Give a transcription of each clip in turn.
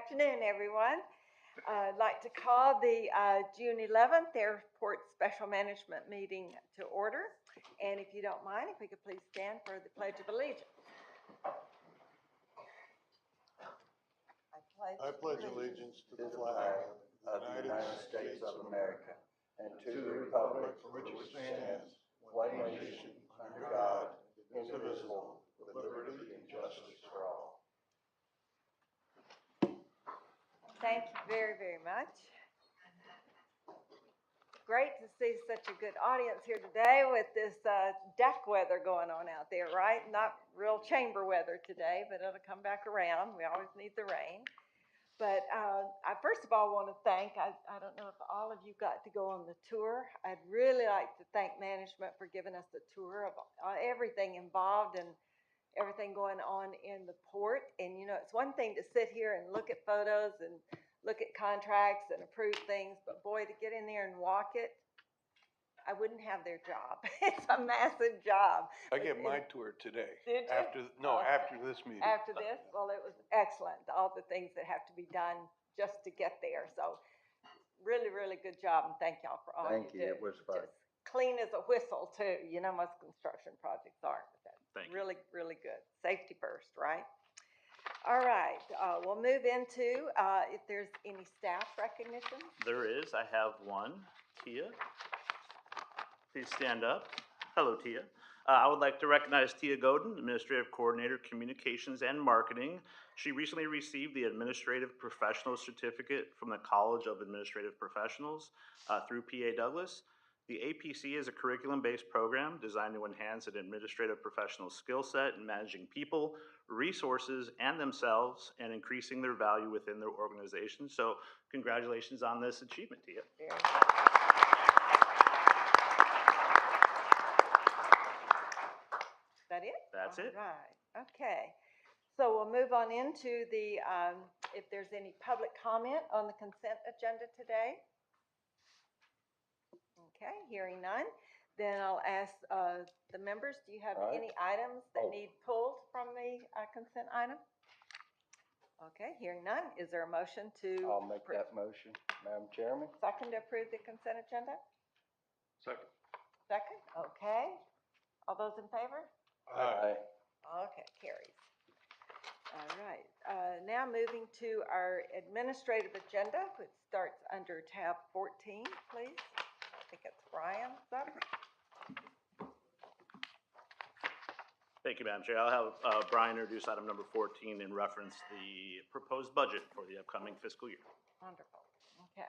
afternoon, everyone. I'd like to call the June 11th Airport Special Management Meeting to order. And if you don't mind, if we could please stand for the Pledge of Allegiance. I pledge allegiance to the flag of the United States of America and to the republic for which it stands, one nation, under God, indivisible, with liberty and justice for all. Thank you very, very much. Great to see such a good audience here today with this deck weather going on out there, right? Not real chamber weather today, but it'll come back around. We always need the rain. But I first of all want to thank, I don't know if all of you got to go on the tour. I'd really like to thank management for giving us a tour of everything involved and everything going on in the port. And, you know, it's one thing to sit here and look at photos and look at contracts and approve things, but boy, to get in there and walk it, I wouldn't have their job. It's a massive job. I get my tour today. Did you? After this meeting. After this? Well, it was excellent. All the things that have to be done just to get there. So really, really good job. And thank y'all for all you did. It was fun. Just clean as a whistle too. You know, most construction projects aren't. But that's really, really good. Safety first, right? All right. We'll move into if there's any staff recognition. There is. I have one. Tia. Please stand up. Hello, Tia. I would like to recognize Tia Godin, Administrative Coordinator, Communications and Marketing. She recently received the Administrative Professional Certificate from the College of Administrative Professionals through PA Douglas. The APC is a curriculum-based program designed to enhance an administrative professional skill set in managing people, resources, and themselves, and increasing their value within their organization. So congratulations on this achievement, Tia. Very good. That it? That's it. Right. Okay. So we'll move on into the, if there's any public comment on the consent agenda today. Okay, hearing none. Then I'll ask the members, do you have any items that need pulled from the consent item? Okay, hearing none. Is there a motion to? I'll make that motion, Madam Chairman. Second to approve the consent agenda? Second. Second, okay. All those in favor? Aye. Okay, carries. All right, now moving to our administrative agenda, which starts under tab 14, please. I think it's Brian's up. Thank you, Madam Chair. I'll have Brian introduce item number 14 and reference the proposed budget for the upcoming fiscal year. Wonderful, okay.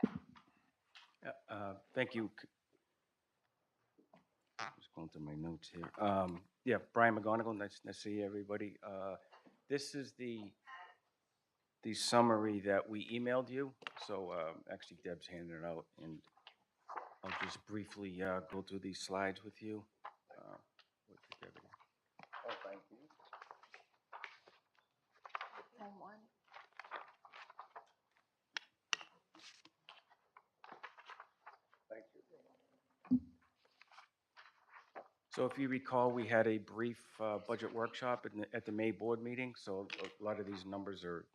Thank you. I'm just going through my notes here. Yeah, Brian McGonigal, nice to see everybody. This is the summary that we emailed you. So actually Deb's handing it out, and I'll just briefly go through these slides with you. Oh, thank you. One. Thank you. So if you recall, we had a brief budget workshop at the May board meeting, so a lot of these numbers are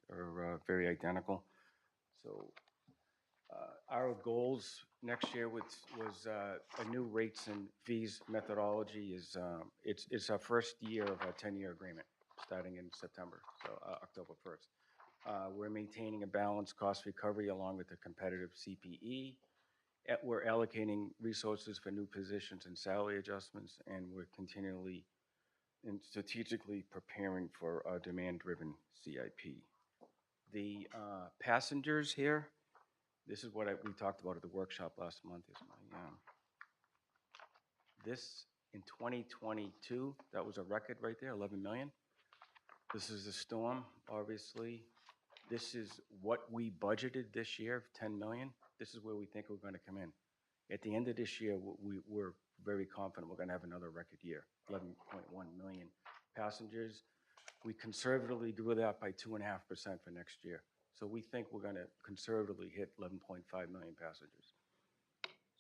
very identical. So our goals next year was a new rates and fees methodology. It's our first year of a 10-year agreement starting in September, so October 1st. We're maintaining a balanced cost recovery along with a competitive CPE. We're allocating resources for new positions and salary adjustments, and we're continually and strategically preparing for a demand-driven CIP. The passengers here, this is what we talked about at the workshop last month. This in 2022, that was a record right there, 11 million. This is the storm, obviously. This is what we budgeted this year, 10 million. This is where we think we're going to come in. At the end of this year, we're very confident we're going to have another record year, 11.1 million passengers. We conservatively grew that by 2.5% for next year. So we think we're going to conservatively hit 11.5 million passengers.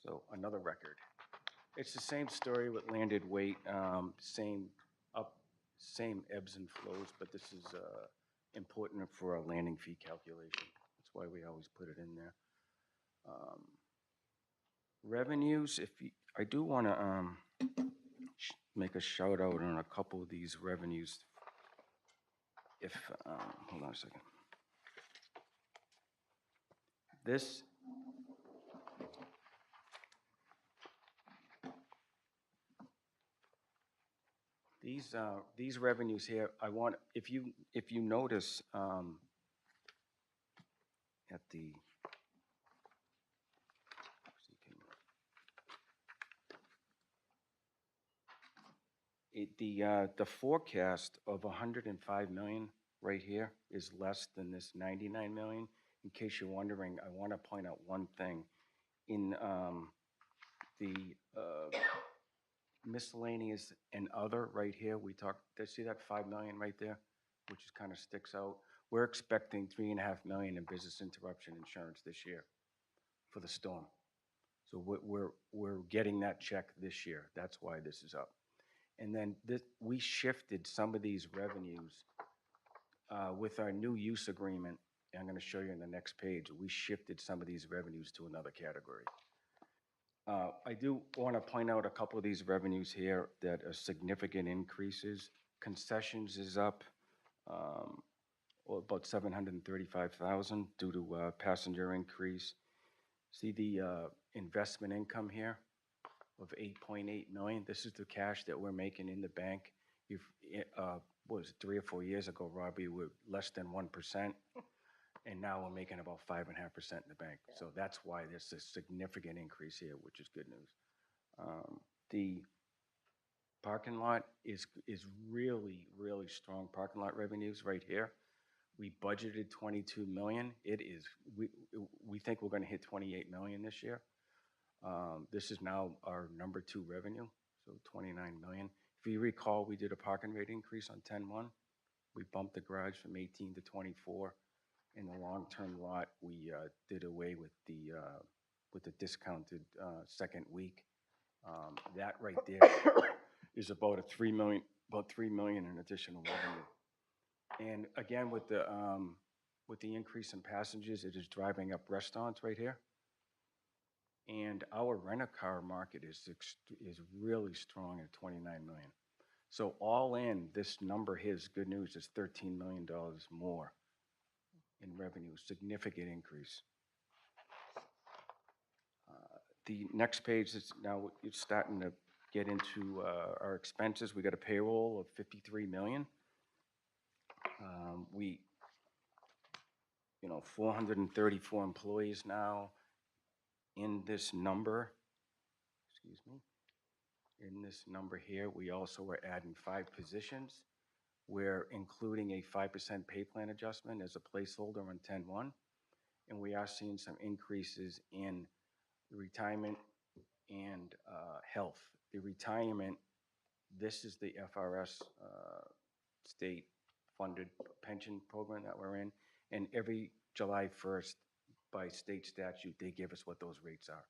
So another record. It's the same story with landed weight, same ebbs and flows, but this is important for a landing fee calculation. why we always put it in there. Revenues, I do want to make a shout out on a couple of these revenues. If, hold on a second. This, these revenues here, I want, if you notice, at the, the forecast of 105 million right here is less than this 99 million. In case you're wondering, I want to point out one thing. In the miscellaneous and other right here, see that 5 million right there, which is kind of sticks out. We're expecting 3.5 million in business interruption insurance this year for the storm. So we're getting that check this year. That's why this is up. And then we shifted some of these revenues with our new use agreement. And I'm going to show you in the next page. We shifted some of these revenues to another category. I do want to point out a couple of these revenues here that are significant increases. Concessions is up about 735,000 due to passenger increase. See the investment income here of 8.8 million. This is the cash that we're making in the bank. What was it, 3 or 4 years ago, Robbie, we were less than 1%, and now we're making about 5.5% in the bank. Yeah. So that's why there's a significant increase here, which is good news. The parking lot is really, really strong parking lot revenues right here. We budgeted 22 million. We think we're going to hit 28 million this year. This is now our number 2 revenue, so 29 million. If you recall, we did a parking rate increase on 10-1. We bumped the garage from 18 to 24. In the long-term lot, we did away with the discounted second week. That right there is about 3 million in additional revenue. And again, with the increase in passengers, it is driving up restaurants right here. And our rent-a-car market is really strong at 29 million. So all in, this number here is good news. It's $13 million more in revenue, significant increase. The next page is now it's starting to get into our expenses. We got a payroll of 53 million. 434 employees now. In this number, in this number here, we also are adding 5 positions. We're including a 5% pay plan adjustment as a placeholder on 10-1. And we are seeing some increases in retirement and health. The retirement, this is the FRS state-funded pension program that we're in. And every July 1st, by state statute, they give us what those rates are.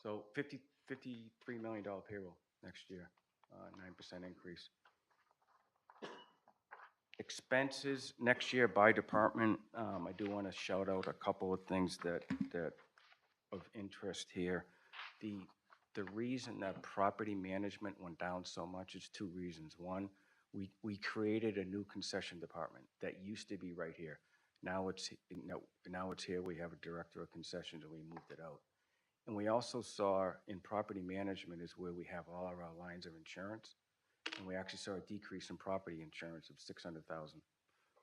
So $53 million payroll next year, 9% increase. Expenses next year by department. I do want to shout out a couple of things that of interest here. The reason that property management went down so much is 2 reasons. One, we created a new concession department that used to be right here. Now it's here. We have a director of concessions, and we moved it out. And we also saw in property management is where we have all of our lines of insurance, and we actually saw a decrease in property insurance of 600,000.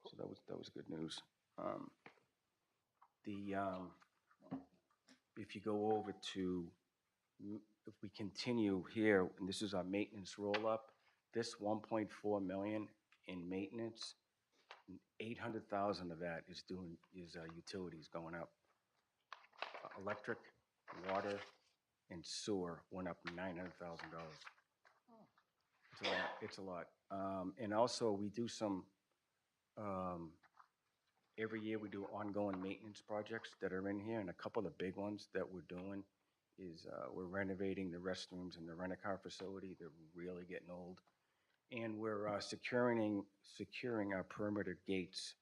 So that was good news. If you go over to, if we continue here, and this is our maintenance roll up. This 1.4 million in maintenance. 800,000 of that is utilities going up. Electric, water, and sewer went up $900,000. It's a lot. And also we do some. Every year we do ongoing maintenance projects that are in here, and a couple of the big ones that we're doing is we're renovating the restrooms in the rent-a-car facility. They're really getting old. And we're securing our perimeter gates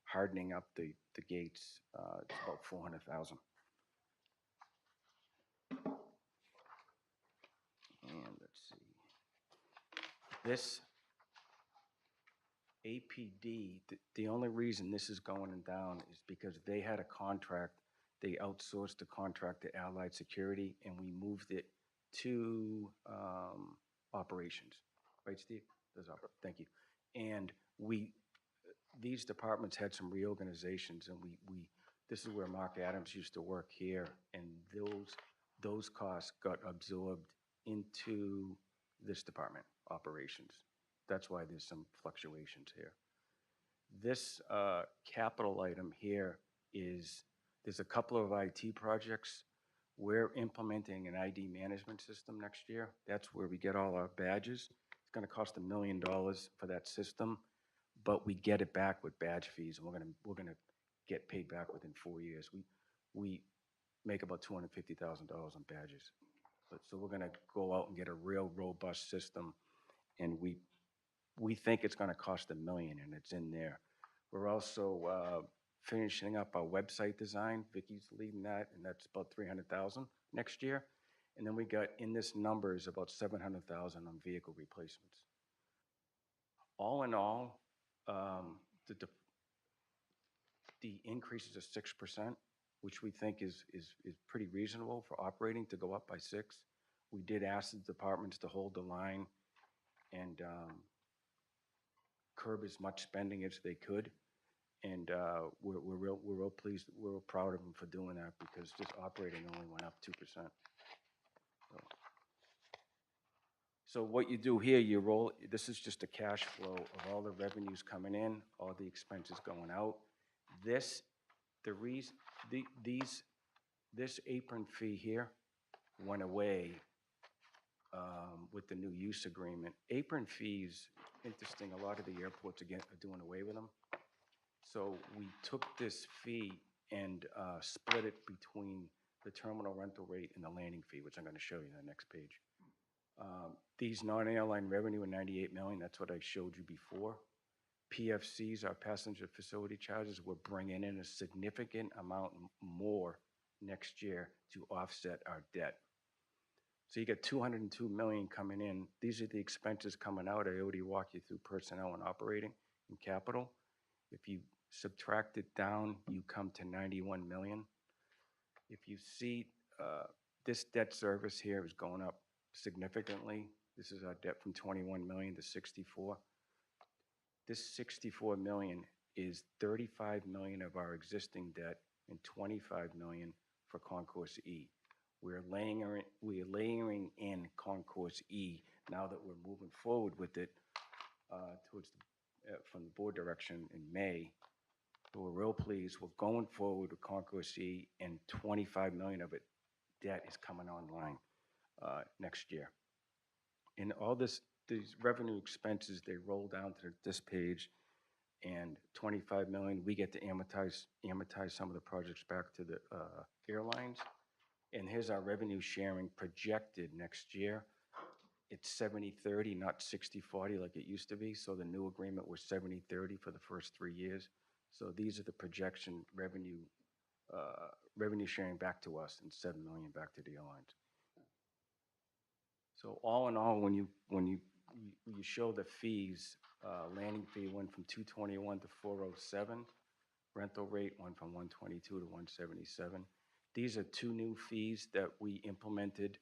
hardening up the gates, it's about $400,000. And let's see. This APD, the only reason this is going down is because they had a contract. They outsourced the contract to Allied Security, and we moved it to operations. Right, Steve? Thank you. And these departments had some reorganizations, and this is where Mark Adams used to work here, and those costs got absorbed into this department, operations. That's why there's some fluctuations here. This capital item here there's a couple of IT projects. We're implementing an ID management system next year. That's where we get all our badges. It's gonna cost $1 million for that system, but we get it back with badge fees, and we're gonna get paid back within 4 years. We make about $250,000 on badges. So we're gonna go out and get a real robust system, and we think it's gonna cost $1 million, and it's in there. We're also finishing up our website design. Vicky's leading that, and that's about $300,000 next year. And then we got, in this number, is about $700,000 on vehicle replacements. All in all, the increases of 6%, which we think is pretty reasonable for operating to go up by 6%. We did ask the departments to hold the line and curb as much spending as they could. And we're real pleased, we're real proud of them for doing that, because just operating only went up 2%. So what you do here, this is just a cash flow of all the revenues coming in, all the expenses going out. This apron fee here went away with the new use agreement. Apron fees, interesting, a lot of the airports again are doing away with them. So we took this fee and split it between the terminal rental rate and the landing fee, which I'm going to show you in the next page. These non-airline revenue are $98 million. That's what I showed you before. PFCs, our passenger facility charges, we're bringing in a significant amount more next year to offset our debt. So you get $202 million coming in. These are the expenses coming out. I already walked you through personnel and operating and capital. If you subtract it down, you come to $91 million. If you see this debt service here is going up significantly. This is our debt from 21 million to 64. This 64 million is 35 million of our existing debt and 25 million for Concourse E. We're layering in Concourse E now that we're moving forward with it from the board direction in May. So we're real pleased. We're going forward with Concourse E, and 25 million of it debt is coming online next year. And all these revenue expenses, they roll down to this page, and 25 million, we get to amortize some of the projects back to the airlines. And here's our revenue sharing projected next year. It's 70-30, not 60-40 like it used to be. So the new agreement was 70-30 for the first 3 years. So these are the projection revenue sharing back to us, and 7 million back to the airlines. So all in all, when you show the fees, landing fee went from 221 to 407. Rental rate went from 122 to 177. These are 2 new fees that we implemented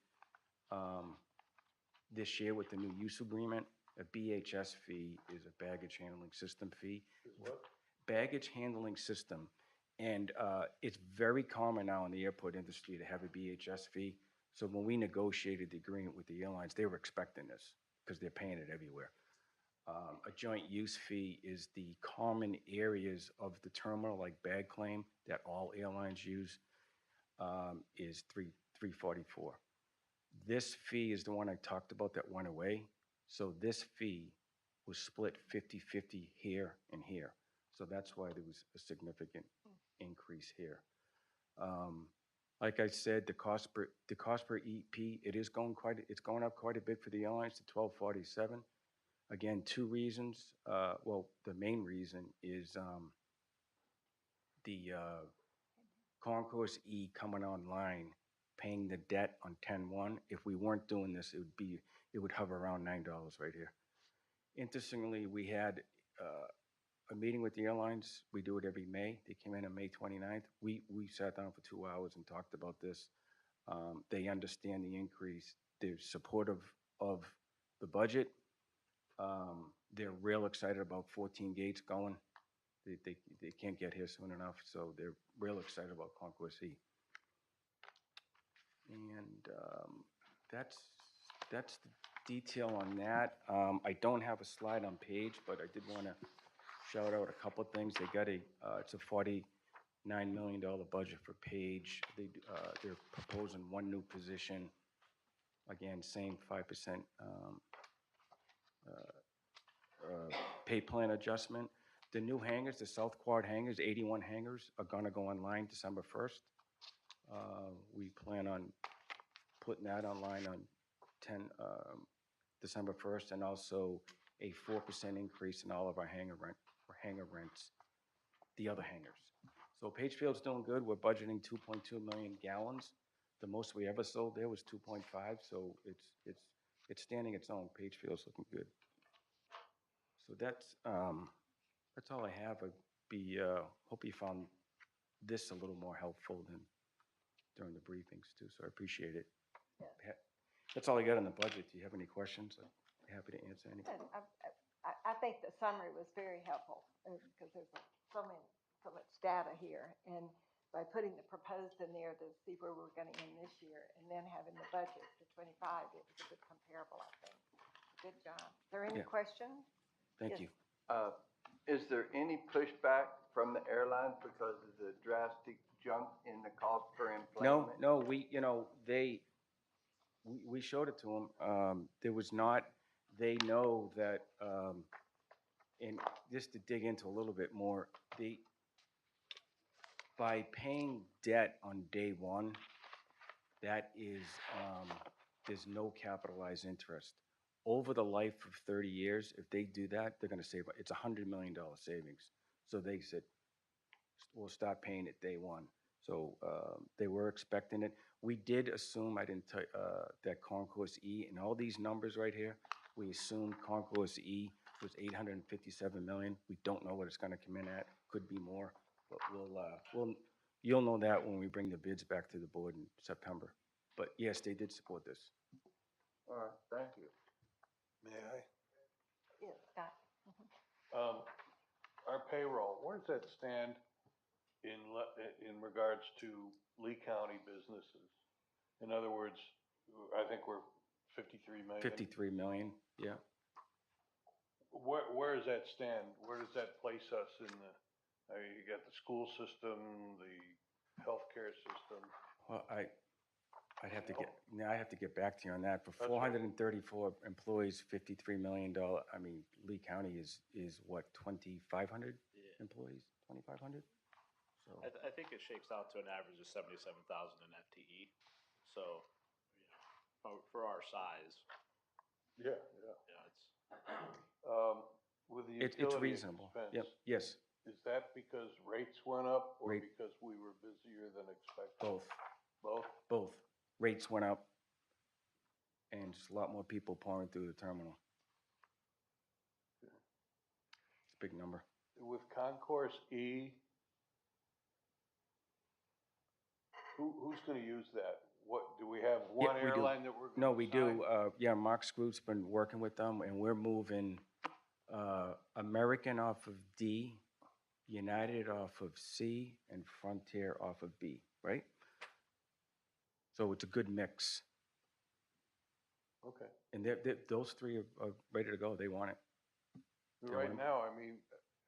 this year with the new use agreement. A BHS fee is a baggage handling system fee. What? Baggage handling system. And it's very common now in the airport industry to have a BHS fee. So when we negotiated the agreement with the airlines, they were expecting this because they're paying it everywhere. A joint use fee is the common areas of the terminal, like bag claim, that all airlines use, is $344. This fee is the one I talked about that went away. So this fee was split 50-50 here and here. So that's why there was a significant increase here. Like I said, the cost per EP, it's going up quite a bit for the airlines to $1247. Again, two reasons. Well, the main reason is the Concourse E coming online, paying the debt on 10/1. If we weren't doing this, it would hover around $9 right here. Interestingly, we had a meeting with the airlines. We do it every May. They came in on May 29th. We sat down for 2 hours and talked about this. They understand the increase. They're supportive of the budget. They're real excited about 14 gates going. They can't get here soon enough, so they're real excited about Concourse E. And that's the detail on that. I don't have a slide on Page, but I did want to shout out a couple of things. They got it's a $49 million budget for Page. They're proposing one new position. Again, same 5% pay plan adjustment. The new hangars, the South Quad hangars, 81 hangars, are gonna go online December 1st. We plan on putting that online on December 1st, and also a 4% increase in all of our hangar rents, the other hangars. So Pagefield's doing good. We're budgeting 2.2 million gallons. The most we ever sold there was 2.5, so it's standing its own. Pagefield's looking good. So that's all I have. Hope you found this a little more helpful than during the briefings too, so I appreciate it. Yeah. That's all I got on the budget. Do you have any questions? I'm happy to answer any. And I think the summary was very helpful, because there's so much data here. And by putting the proposed in there to see where we're gonna end this year, and then having the budget for 25, it was a good comparable, I think. Good job. Is there any Yeah. questions? Thank Yes. you. Is there any pushback from the airlines because of the drastic jump in the cost per enplanement? No, we showed it to them. There was not, they know that, and just to dig into a little bit more, by paying debt on day one, that is, there's no capitalized interest. Over the life of 30 years, if they do that, they're gonna save, it's $100 million savings. So they said, we'll stop paying it day one. So they were expecting it. We did assume, I didn't tell, that Concourse E, and all these numbers right here, we assumed Concourse E was 857 million. We don't know what it's gonna come in at, could be more, but you'll know that when we bring the bids back to the board in September. But yes, they did support this. All right, thank you. May I? Yes, Scott. Our payroll, where does that stand in regards to Lee County businesses? In other words, I think we're 53 million. 53 million, yeah. Where does that stand? Where does that place us in the, you got the school system, the healthcare system? Well, I have to get back to you on that. For That's right. 434 employees, $53 million, I mean, Lee County is what, 2,500 employees? 2,500? So, I think it shakes out to an average of 77,000 in FTE. So, for our size, Yeah. it's. With the it's utility reasonable. expense, Yep, yes, is that because rates went up or Rate- because we were busier than expected? both, Both? both. Rates went up, and just a lot more people pouring through the terminal. It's a big number. With Concourse E, who's gonna use that? What, do we have one we do. airline that we're gonna No, we assign? do. Yeah, Mark Scroot's been working with them, and we're moving American off of D, United off of C, and Frontier off of B, right? So it's a good mix. Okay. And those three are ready to go. They want it. Right now, I mean,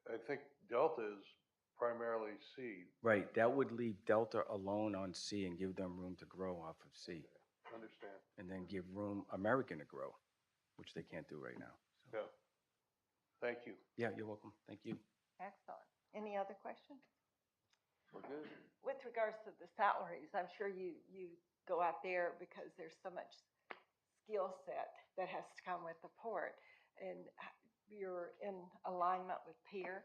I think Delta is primarily C. Right, that would leave Delta alone on C and give them room to grow off of C. Understand? And then give room American to grow, which they can't do right now. So, Yeah. Thank you. yeah, you're welcome. Thank you. Excellent. Any other questions? We're good. With regards to the salaries, I'm sure you go out there because there's so much skill set that has to come with the port. And you're in alignment with peer,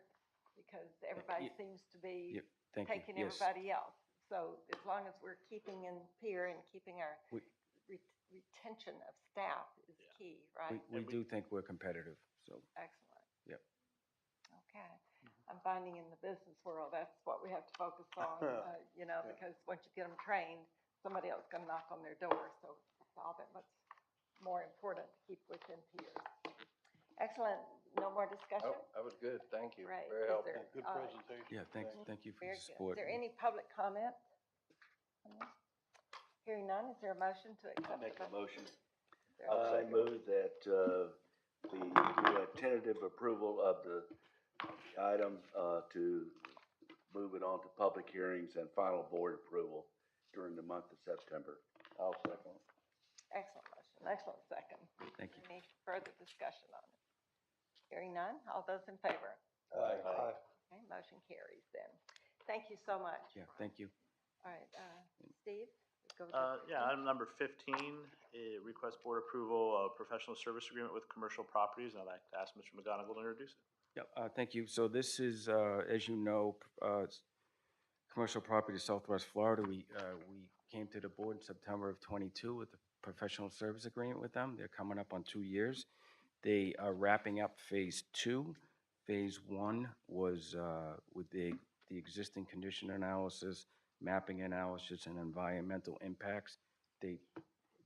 because everybody Ye- seems to be Yep, thank you. taking Yes. everybody else. So as long as we're keeping in peer and keeping our We- retention of staff is Yeah. key, right? We do think we're competitive, so, Excellent. yep. Okay. I'm finding in the business world, that's what we have to focus on, you know, because once you get them trained, somebody else is gonna knock on their door, so it's all that much more important to keep within peers. Excellent. No more discussion? Oh, that was good, thank you. Great. Very Is helpful. there, Good presentation. Yeah, thank you for very your good. support. Is there any public comment? Hearing none, is there a motion to accept? I'll make the a motion. Is there a I second? move that, we do a tentative approval of the item, to move it on to public hearings and final board approval during the month of September. I'll second. Excellent motion, excellent second. Thank you. Any further discussion on it? Hearing none, all those in favor? Aye. Okay, motion carries then. Thank you so much. Yeah, thank you. All right, Steve? Go to Yeah, item number 15, request board approval of professional service agreement with commercial properties, and I'd like to ask Mr. McGonigal to introduce it. Yeah, thank you. So this is, as you know, commercial property Southwest Florida. We came to the board in September of '22 with a professional service agreement with them. They're coming up on 2 years. They are wrapping up phase 2. Phase 1 was with the existing condition analysis, mapping analysis, and environmental impacts.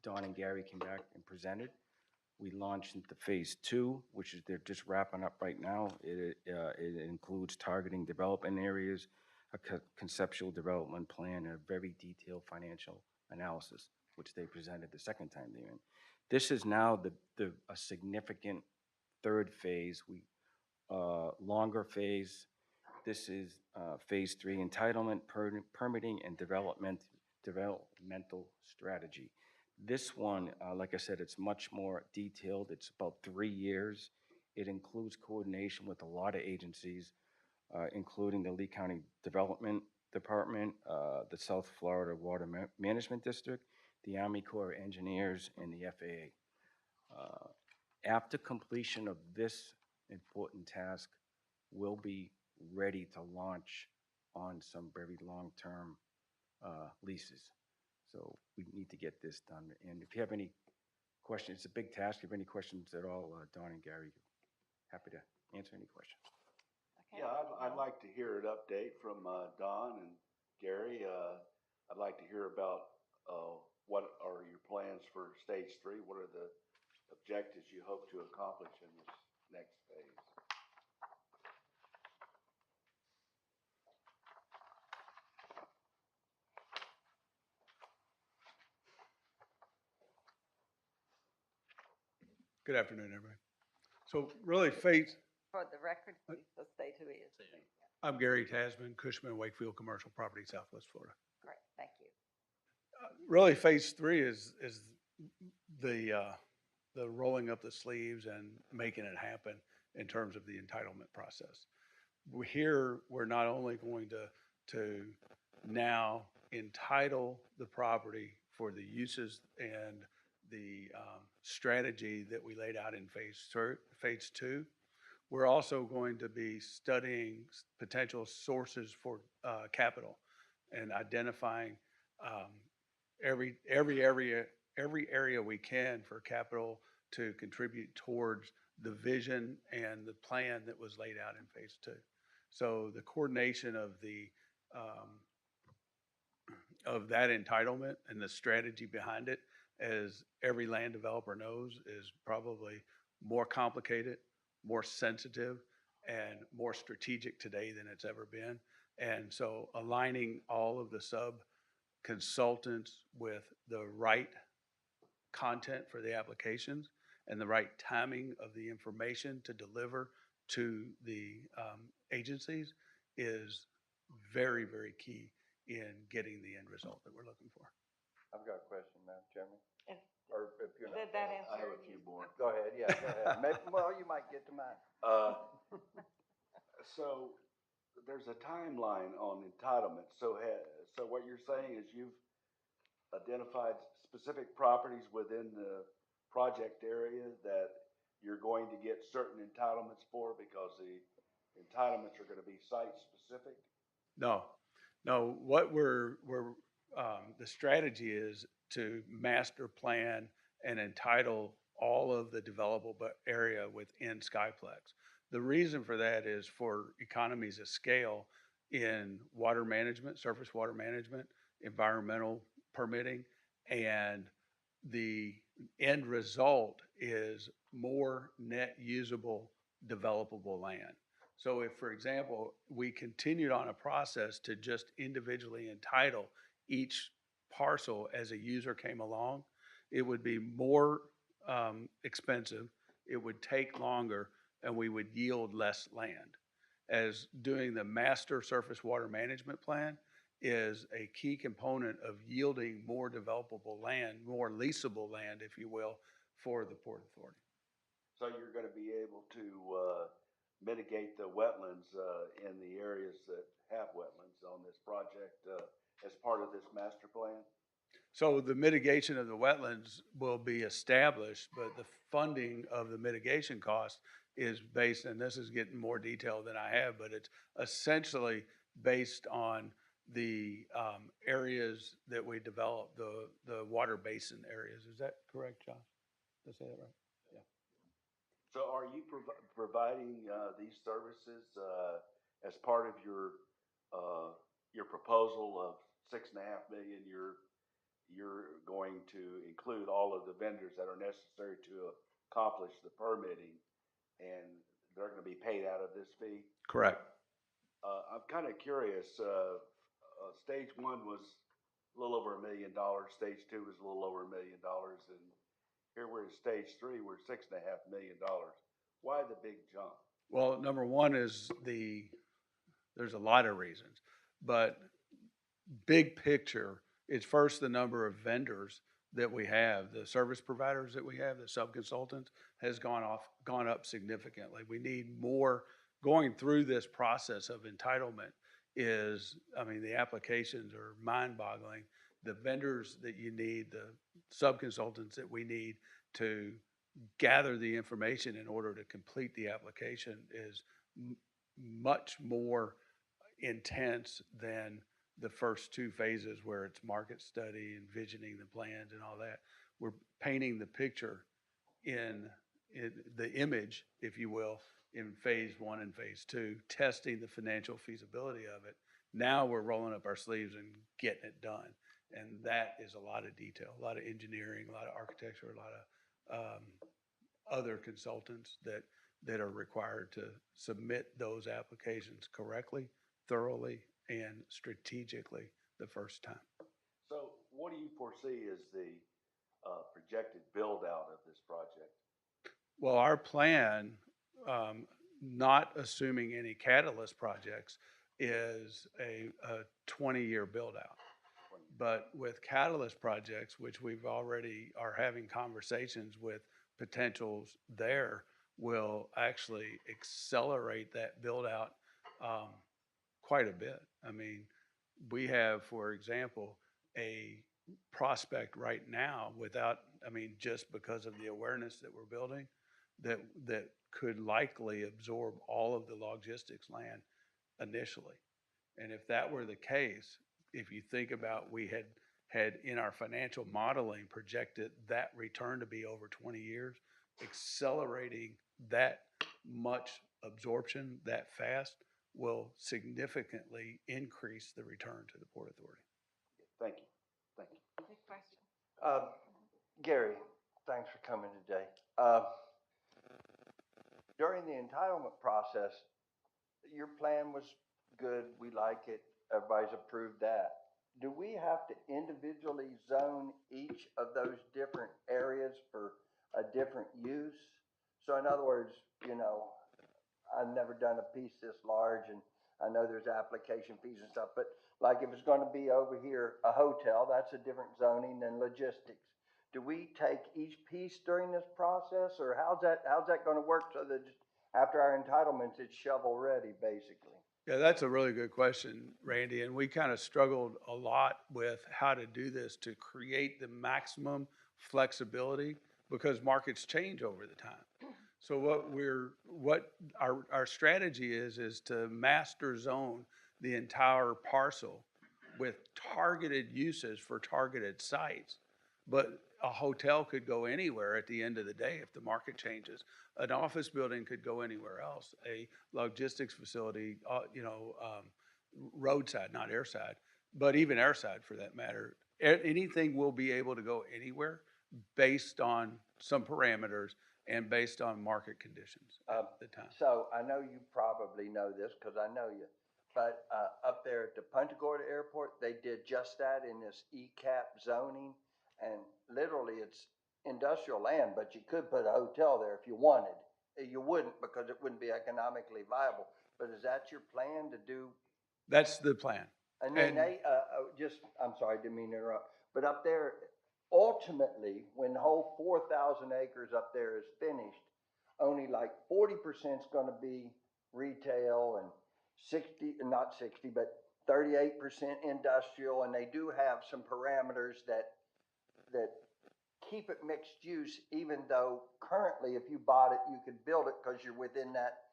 Don and Gary came back and presented. We launched into phase 2, which is they're just wrapping up right now. It includes targeting development areas, a conceptual development plan, and a very detailed financial analysis, which they presented the second time they're in. This is now a significant third phase. Longer phase. This is phase 3, entitlement, permitting, and developmental strategy. This one, like I said, it's much more detailed. It's about 3 years. It includes coordination with a lot of agencies, including the Lee County Development Department, the South Florida Water Management District, the Army Corps of Engineers, and the FAA. After completion of this important task, we'll be ready to launch on some very long-term leases. So we need to get this done. And if you have any questions, it's a big task. If you have any questions at all, Don and Gary, happy to answer any questions. Okay. Yeah, I'd like to hear an update from, Don and Gary. I'd like to hear about, what are your plans for stage 3? What are the objectives you hope to accomplish in this next phase? Good afternoon, everybody. So really, phase, For the record, please, let's state who he is. I'm Gary Tasman, Cushman Wakefield Commercial Property, Southwest Florida. Great, thank you. Really, phase 3 is the rolling up the sleeves and making it happen in terms of the entitlement process. We're not only going to now entitle the property for the uses and the strategy that we laid out in phase 2. We're also going to be studying potential sources for capital and identifying every area we can for capital to contribute towards the vision and the plan that was laid out in phase 2. So the coordination of that entitlement and the strategy behind it, as every land developer knows, is probably more complicated, more sensitive, and more strategic today than it's ever been. And so aligning all of the sub-consultants with the right content for the applications and the right timing of the information to deliver to the agencies is very, very key in getting the end result that we're looking for. I've got a question, Madam Chairman. If- Or if you're not. Did that I answer? have a few more. Go ahead, yeah, go ahead. Maybe, well, you might get to mine. So there's a timeline on entitlement. So what you're saying is you've identified specific properties within the project area that you're going to get certain entitlements for because the entitlements are gonna be site-specific? No, no, what the strategy is to master plan and entitle all of the developable area within Skyplex. The reason for that is for economies of scale in water management, surface water management, environmental permitting, and the end result is more net usable developable land. So if, for example, we continued on a process to just individually entitle each parcel as a user came along, it would be more expensive, it would take longer, and we would yield less land. As doing the master surface water management plan is a key component of yielding more developable land, more leasable land, if you will, for the Port Authority. So you're gonna be able to mitigate the wetlands in the areas that have wetlands on this project as part of this master plan? So the mitigation of the wetlands will be established, but the funding of the mitigation cost is based, and this is getting more detailed than I have, but it's essentially based on the areas that we develop, the water basin areas. Is that correct, Josh? Did I say that right? So are you providing these services as part of your proposal of 6.5 million? You're going to include all of the vendors that are necessary to accomplish the permitting, and they're going to be paid out of this fee? Correct. I'm kind of curious. Stage one was a little over $1 million. Stage two was a little over $1 million, and here we're in stage three. We're $6.5 million. Why the big jump? Well, number one is there's a lot of reasons, but big picture, it's first the number of vendors that we have, the service providers that we have, the sub-consultants, has gone up significantly. We need more. Going through this process of entitlement is, I mean, the applications are mind-boggling. The vendors that you need, the sub-consultants that we need to gather the information in order to complete the application is much more intense than the first two phases where it's market study, envisioning the plans and all that. We're painting the picture in the image, if you will, in phase one and phase two, testing the financial feasibility of it. Now we're rolling up our sleeves and getting it done. And that is a lot of detail, a lot of engineering, a lot of architecture, a lot of other consultants that are required to submit those applications correctly, thoroughly, and strategically the first time. So what do you foresee as the projected build out of this project? Well, our plan, not assuming any catalyst projects, is a 20-year build out. But with catalyst projects, which we've already are having conversations with potentials there, will actually accelerate that build out quite a bit. I mean, we have, for example, a prospect right now without, I mean, just because of the awareness that we're building, that could likely absorb all of the logistics land initially. And if that were the case, if you think about, we had in our financial modeling projected that return to be over 20 years, accelerating that much absorption that fast will significantly increase the return to the Port Authority. Thank you. Thank you. Good question. Gary, thanks for coming today. During the entitlement process, your plan was good. We like it. Everybody's approved that. Do we have to individually zone each of those different areas for a different use? So in other words, you know, I've never done a piece this large, and I know there's application fees and stuff, but like if it's gonna be over here, a hotel, that's a different zoning than logistics. Do we take each piece during this process, or how's that gonna work so that after our entitlements, it's shovel ready, basically? Yeah, that's a really good question, Randy. And we kind of struggled a lot with how to do this to create the maximum flexibility because markets change over the time. So what our strategy is to master zone the entire parcel with targeted uses for targeted sites. But a hotel could go anywhere at the end of the day if the market changes. An office building could go anywhere else. A logistics facility, roadside, not airside, but even airside for that matter. Anything will be able to go anywhere based on some parameters and based on market conditions at the time. So I know you probably know this because I know you, but up there at the Punta Gorda Airport, they did just that in this ECAP zoning. And literally it's industrial land, but you could put a hotel there if you wanted. You wouldn't because it wouldn't be economically viable. But is that your plan to do? That's the plan. And then And- I'm sorry, didn't mean to interrupt, but up there, ultimately, when the whole 4,000 acres up there is finished, only like 40% is gonna be retail and 60, not 60, but 38% industrial, and they do have some parameters that keep it mixed use, even though currently, if you bought it, you could build it because you're within that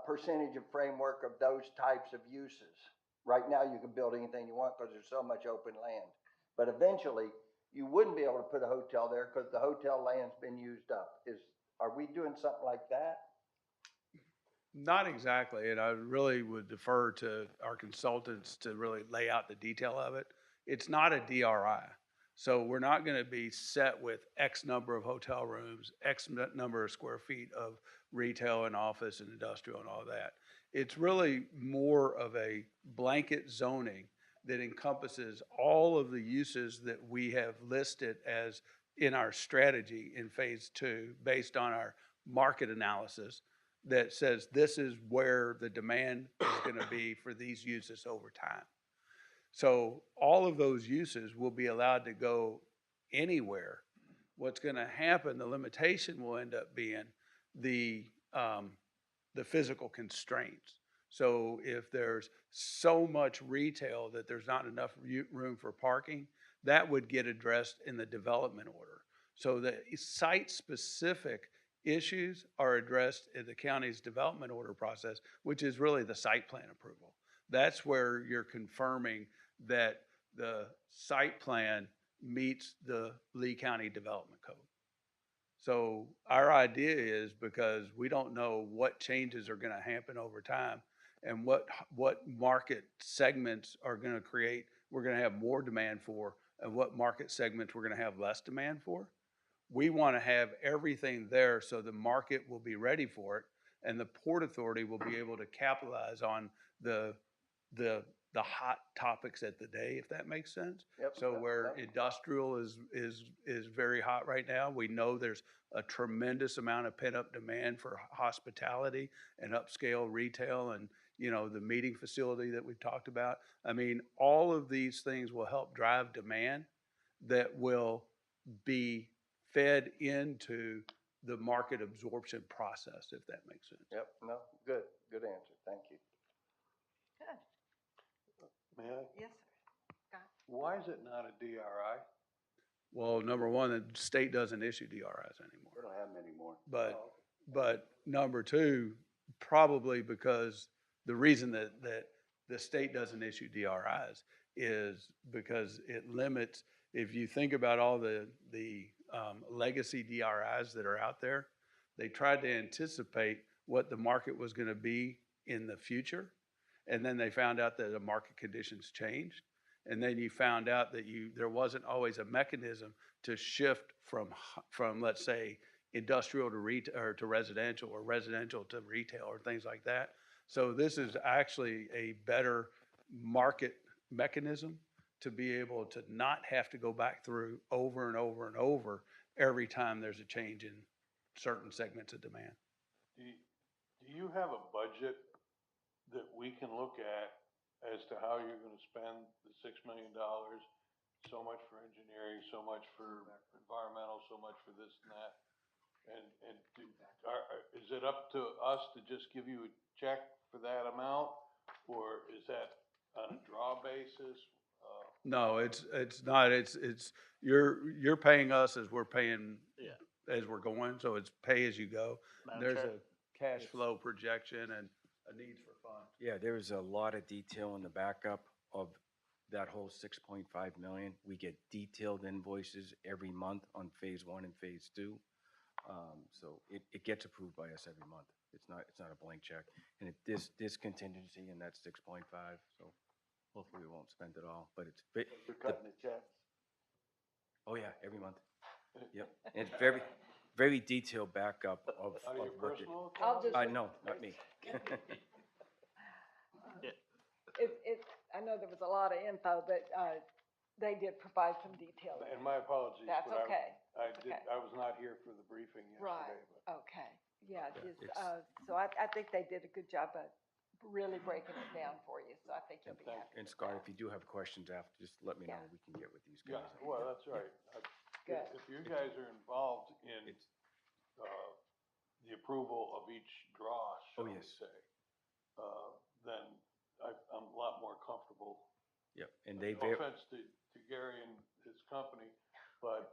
percentage of framework of those types of uses. Right now, you can build anything you want because there's so much open land. But eventually, you wouldn't be able to put a hotel there because the hotel land's been used up. Are we doing something like that? Not exactly, and I really would defer to our consultants to really lay out the detail of it. It's not a DRI. So we're not gonna be set with X number of hotel rooms, number of square feet of retail and office and industrial and all that. It's really more of a blanket zoning that encompasses all of the uses that we have listed as in our strategy in phase two, based on our market analysis that says this is where the demand is gonna be for these uses over time. So all of those uses will be allowed to go anywhere. What's gonna happen, the limitation will end up being the physical constraints. So if there's so much retail that there's not enough room for parking, that would get addressed in the development order. So the site-specific issues are addressed in the county's development order process, which is really the site plan approval. That's where you're confirming that the site plan meets the Lee County Development Code. So our idea is, because we don't know what changes are gonna happen over time and what market segments are gonna create, we're gonna have more demand for, and what market segments we're gonna have less demand for. We wanna have everything there so the market will be ready for it, and the Port Authority will be able to capitalize on the hot topics at the day, if that makes sense. Yep. So Yep, where yep. industrial is very hot right now, we know there's a tremendous amount of pent-up demand for hospitality and upscale retail and, the meeting facility that we've talked about. I mean, all of these things will help drive demand that will be fed into the market absorption process, if that makes sense. Yep, no, good answer, thank you. Good. May I? Yes, sir. Why is it not a DRI? Well, number one, the state doesn't issue DRIs anymore. We don't have them anymore. But number two, probably because the reason that the state doesn't issue DRIs is because it limits, if you think about all the legacy DRIs that are out there, they tried to anticipate what the market was gonna be in the future. And then they found out that the market conditions changed. And then you found out that there wasn't always a mechanism to shift from let's say, industrial to retail or to residential, or residential to retail, or things like that. So this is actually a better market mechanism to be able to not have to go back through over and over and over every time there's a change in certain segments of demand. Do you have a budget that we can look at as to how you're gonna spend the $6 million? So much for engineering, so much for environmental, so much for this and that. And is it up to us to just give you a check for that amount, or is that on a draw basis? No, it's not. You're paying us as we're paying Yeah. as we're going, so it's pay as you go. Madam There's Chair? a cash flow projection and a needs for funds. Yeah, there's a lot of detail in the backup of that whole 6.5 million. We get detailed invoices every month on phase one and phase two. So it gets approved by us every month. It's not a blank check. And this contingency and that's 6.5, so hopefully we won't spend it all, but it's, You're cutting the checks. oh yeah, every month. Yep, and it's very detailed backup of Out of your what the. personal I'll account? just- No, not me. I know there was a lot of info, but, they did provide some details. And my apologies, That's but okay. Okay. I was not here for the briefing Right, yesterday, but. okay, yeah, just, it's- so I think they did a good job of really breaking it down for you, so I think you'll be Thank happy. And with Scott, that. if you do have questions after, just let me know. Yeah. We can get with these Yeah, guys. well, that's right. Good. If you guys are involved in, It's, the approval of each draw, shall we yes. say, then I'm a lot more comfortable. yep, and they, No offense to Gary and his company, but,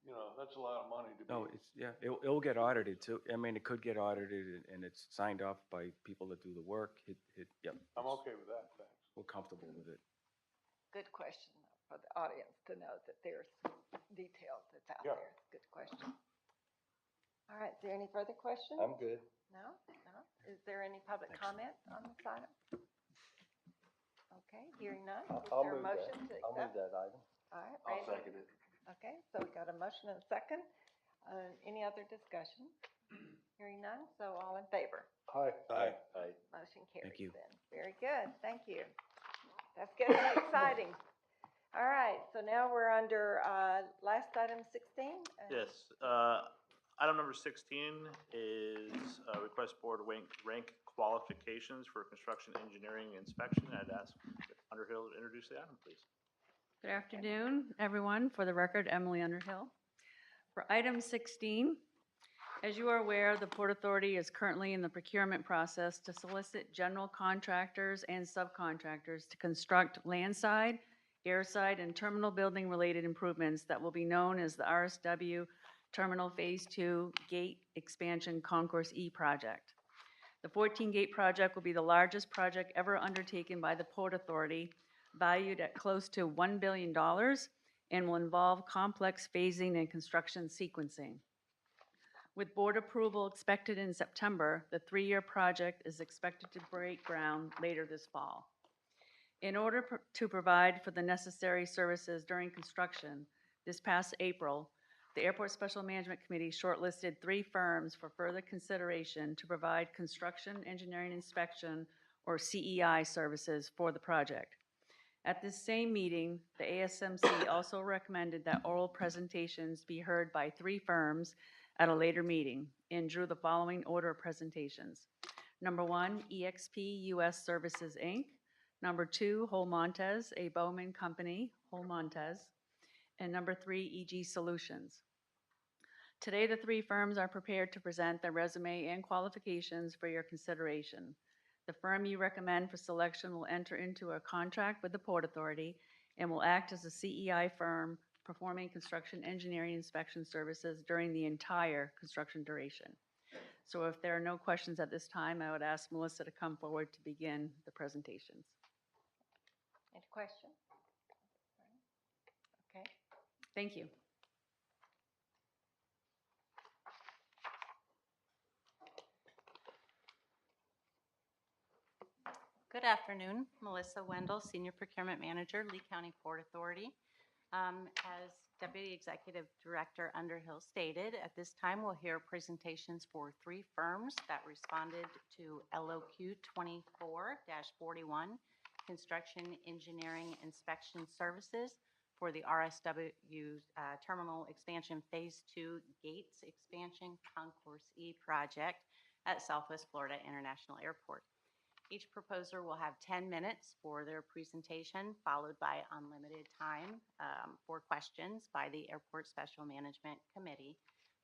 you know, that's a lot of money to be. no, it's, yeah, it'll get audited too. I mean, it could get audited and it's signed off by people that do the work. Yep. I'm it's- okay with that, thanks. We're comfortable with it. Good question for the audience to know that there's detail that's out Yeah. there. Good question. All right, is there any further questions? I'm good. No? No? Is there any public comment on this item? Okay, hearing none. Is I'll there a move that. motion to I'll move accept? that item. All right, I'll Randy? second it. Okay, so we got a motion and a second. Any other discussion? Hearing none, so all in favor? Aye. Aye. Motion carries you. then. Very good, thank you. That's getting exciting. All right, so now we're under, last item 16. Yes, item number 16 is, request board rank qualifications for construction engineering inspection. I'd ask Underhill to introduce the item, please. Good afternoon, everyone. For the record, Emily Underhill. For item 16, as you are aware, the Port Authority is currently in the procurement process to solicit general contractors and subcontractors to construct landside, airside, and terminal building-related improvements that will be known as the RSW Terminal Phase 2 Gate Expansion Concourse E project. The 14-gate project will be the largest project ever undertaken by the Port Authority, valued at close to $1 billion, and will involve complex phasing and construction sequencing. With board approval expected in September, the 3-year project is expected to break ground later this fall. In order to provide for the necessary services during construction, this past April, the Airport Special Management Committee shortlisted 3 firms for further consideration to provide construction engineering inspection, or CEI, services for the project. At this same meeting, the ASMC also recommended that oral presentations be heard by 3 firms at a later meeting and drew the following order of presentations. Number 1, EXP US Services, Inc. Number 2, Holmontes, a Bowman company, Holmontes. And number 3, EG Solutions. Today, the 3 firms are prepared to present their resume and qualifications for your consideration. The firm you recommend for selection will enter into a contract with the Port Authority and will act as a CEI firm performing construction engineering inspection services during the entire construction duration. So if there are no questions at this time, I would ask Melissa to come forward to begin the presentations. Any questions? Okay. Thank you. Good afternoon, Melissa Wendell, Senior Procurement Manager, Lee County Port Authority. As Deputy Executive Director Underhill stated, at this time we'll hear presentations for 3 firms that responded to LOQ 24-41, Construction Engineering Inspection Services for the RSW Terminal Expansion Phase 2 Gates Expansion Concourse E project at Southwest Florida International Airport. Each proposer will have 10 minutes for their presentation, followed by unlimited time for questions by the Airport Special Management Committee.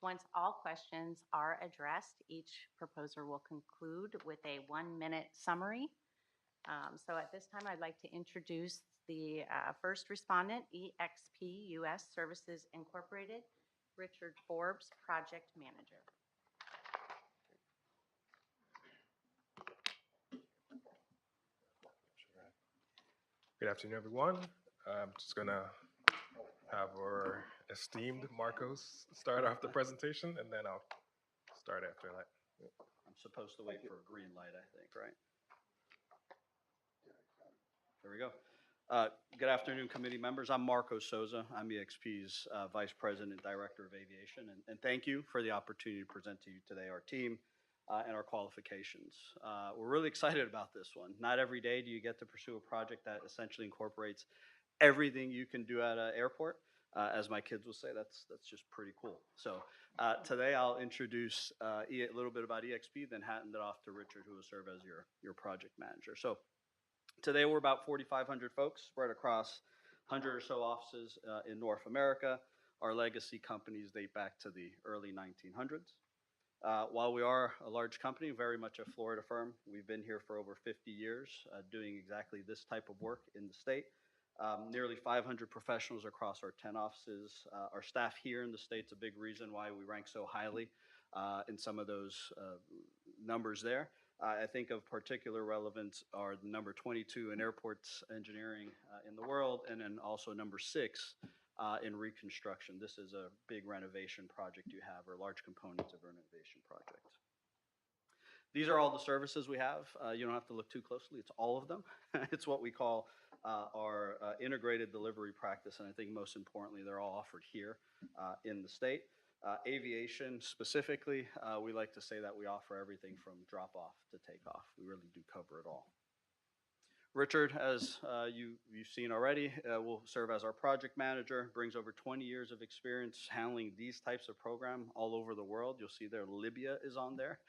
Once all questions are addressed, each proposer will conclude with a 1-minute summary. So at this time, I'd like to introduce the first respondent, EXP US Services Incorporated. Richard Forbes, Project Manager. Good afternoon, everyone. I'm just gonna have our esteemed Marcos start off the presentation, and then I'll start after that. I'm supposed to wait for a green light, I think, right? There we go. Good afternoon, committee members. I'm Marco Souza. I'm EXP's Vice President, Director of Aviation, and thank you for the opportunity to present to you today our team and our qualifications. We're really excited about this one. Not every day do you get to pursue a project that essentially incorporates everything you can do at an airport. As my kids will say, that's just pretty cool. So today I'll introduce a little bit about EXP, then hand it off to Richard, who will serve as your project manager. So today we're about 4,500 folks spread across 100 or so offices in North America. Our legacy companies date back to the early 1900s. While we are a large company, very much a Florida firm, we've been here for over 50 years doing exactly this type of work in the state. Nearly 500 professionals across our 10 offices. Our staff here in the state's a big reason why we rank so highly in some of those numbers there. I think of particular relevance are the number 22 in airports engineering in the world, and then also number 6 in reconstruction. This is a big renovation project you have, or large components of a renovation project. These are all the services we have. You don't have to look too closely. It's all of them. It's what we call our integrated delivery practice, and I think most importantly, they're all offered here in the state. Aviation specifically, we like to say that we offer everything from drop-off to takeoff. We really do cover it all. Richard, as you've seen already, will serve as our project manager, brings over 20 years of experience handling these types of programs all over the world. You'll see there Libya is on there.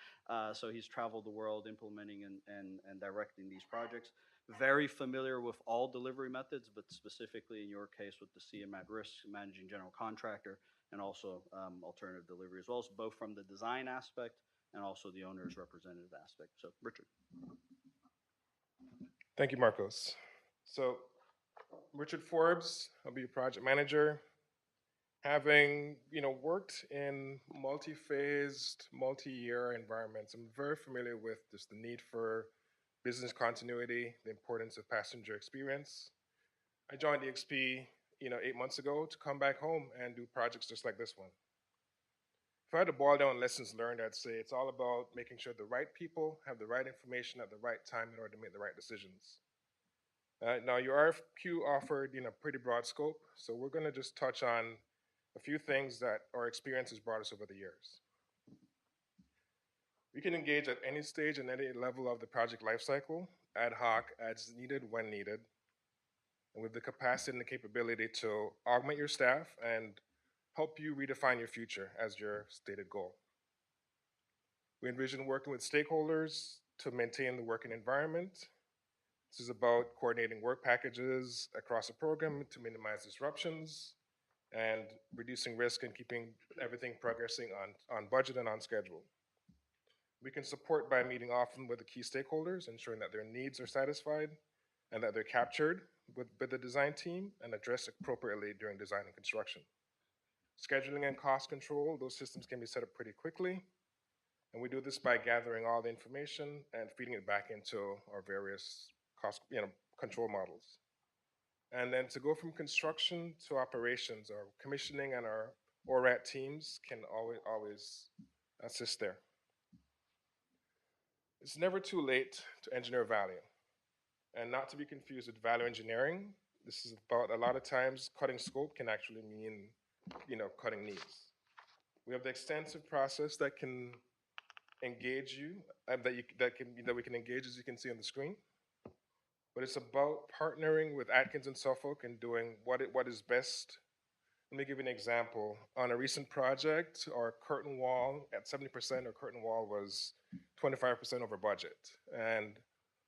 So he's traveled the world implementing and directing these projects. Very familiar with all delivery methods, but specifically in your case with the CM at risk, managing general contractor, and also alternative delivery as well, so both from the design aspect and also the owner's representative aspect. So Richard. Thank you, Marcos. So, Richard Forbes, I'll be your project manager. Having worked in multi-phased, multi-year environments, I'm very familiar with just the need for business continuity, the importance of passenger experience. I joined EXP, 8 months ago to come back home and do projects just like this one. If I had to boil down lessons learned, I'd say it's all about making sure the right people have the right information at the right time in order to make the right decisions. Now, your RFQ offered, pretty broad scope, so we're going to just touch on a few things that our experience has brought us over the years. We can engage at any stage and any level of the project lifecycle, ad hoc, as needed, when needed, and with the capacity and the capability to augment your staff and help you redefine your future as your stated goal. We envision working with stakeholders to maintain the working environment. This is about coordinating work packages across a program to minimize disruptions and reducing risk and keeping everything progressing on budget and on schedule. We can support by meeting often with the key stakeholders, ensuring that their needs are satisfied and that they're captured with the design team and addressed appropriately during design and construction. Scheduling and cost control, those systems can be set up pretty quickly, and we do this by gathering all the information and feeding it back into our various cost, control models. And then to go from construction to operations, our commissioning and our ORAT teams can always assist there. It's never too late to engineer value, and not to be confused with value engineering. This is about, a lot of times, cutting scope can actually mean, cutting needs. We have the extensive process that can engage you, that we can engage, as you can see on the screen. But it's about partnering with Atkins and Suffolk and doing what is best. Let me give you an example. On a recent project, our curtain wall, at 70%, our curtain wall was 25% over budget. And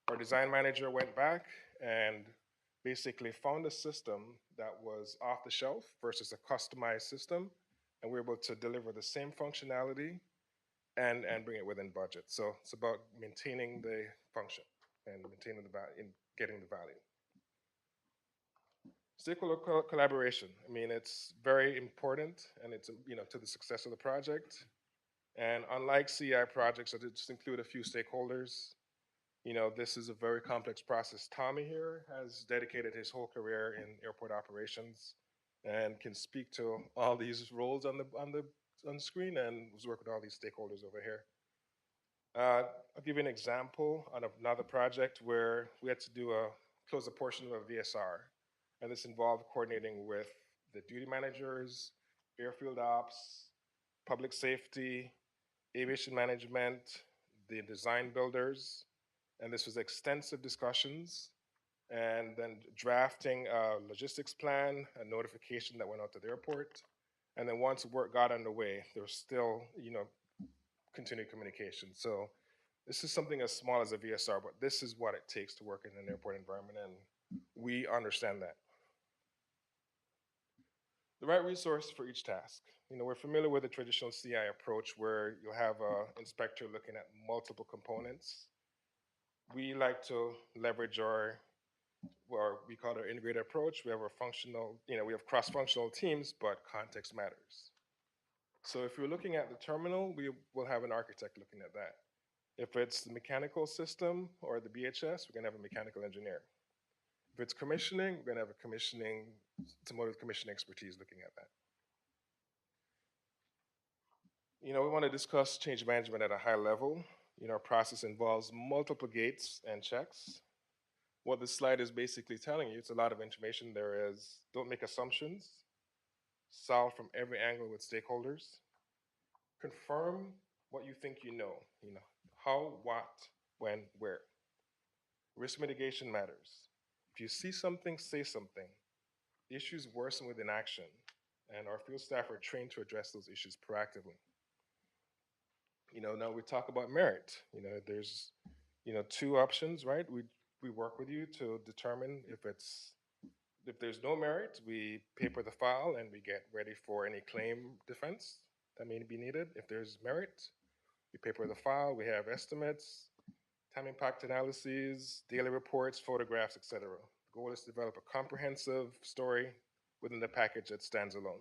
our design manager went back and basically found a system that was off the shelf versus a customized system, and we were able to deliver the same functionality and bring it within budget. So it's about maintaining the function and maintaining the value, and getting the value. Stakeholder collaboration. I mean, it's very important, and it's to the success of the project. And unlike CI projects that just include a few stakeholders, this is a very complex process. Tommy here has dedicated his whole career in airport operations and can speak to all these roles on the screen and was working with all these stakeholders over here. I'll give you an example on another project where we had to close a portion of a VSR, and this involved coordinating with the duty managers, airfield ops, public safety, aviation management, the design builders, and this was extensive discussions, and then drafting a logistics plan, a notification that went out to the airport, and then once work got underway, there was still, continued communication. So this is something as small as a VSR, but this is what it takes to work in an airport environment, and we understand that. The right resource for each task. We're familiar with the traditional CI approach where you'll have an inspector looking at multiple components. We like to leverage we call our integrated approach. We have we have cross-functional teams, but context matters. So if you're looking at the terminal, we will have an architect looking at that. If it's the mechanical system or the BHS, we're gonna have a mechanical engineer. If it's commissioning, we're gonna have someone with commissioning expertise looking at that. We wanna discuss change management at a high level. Our process involves multiple gates and checks. What this slide is basically telling you, it's a lot of information. There is, don't make assumptions, solve from every angle with stakeholders, confirm what you think you know, how, what, when, where. Risk mitigation matters. If you see something, say something. Issues worsen with inaction, and our field staff are trained to address those issues proactively. Now we talk about merit. There's, two options, right? We work with you to determine if there's no merit, we paper the file and we get ready for any claim defense that may be needed. If there's merit, we paper the file, we have estimates, time impact analyses, daily reports, photographs, etc. The goal is to develop a comprehensive story within the package that stands alone.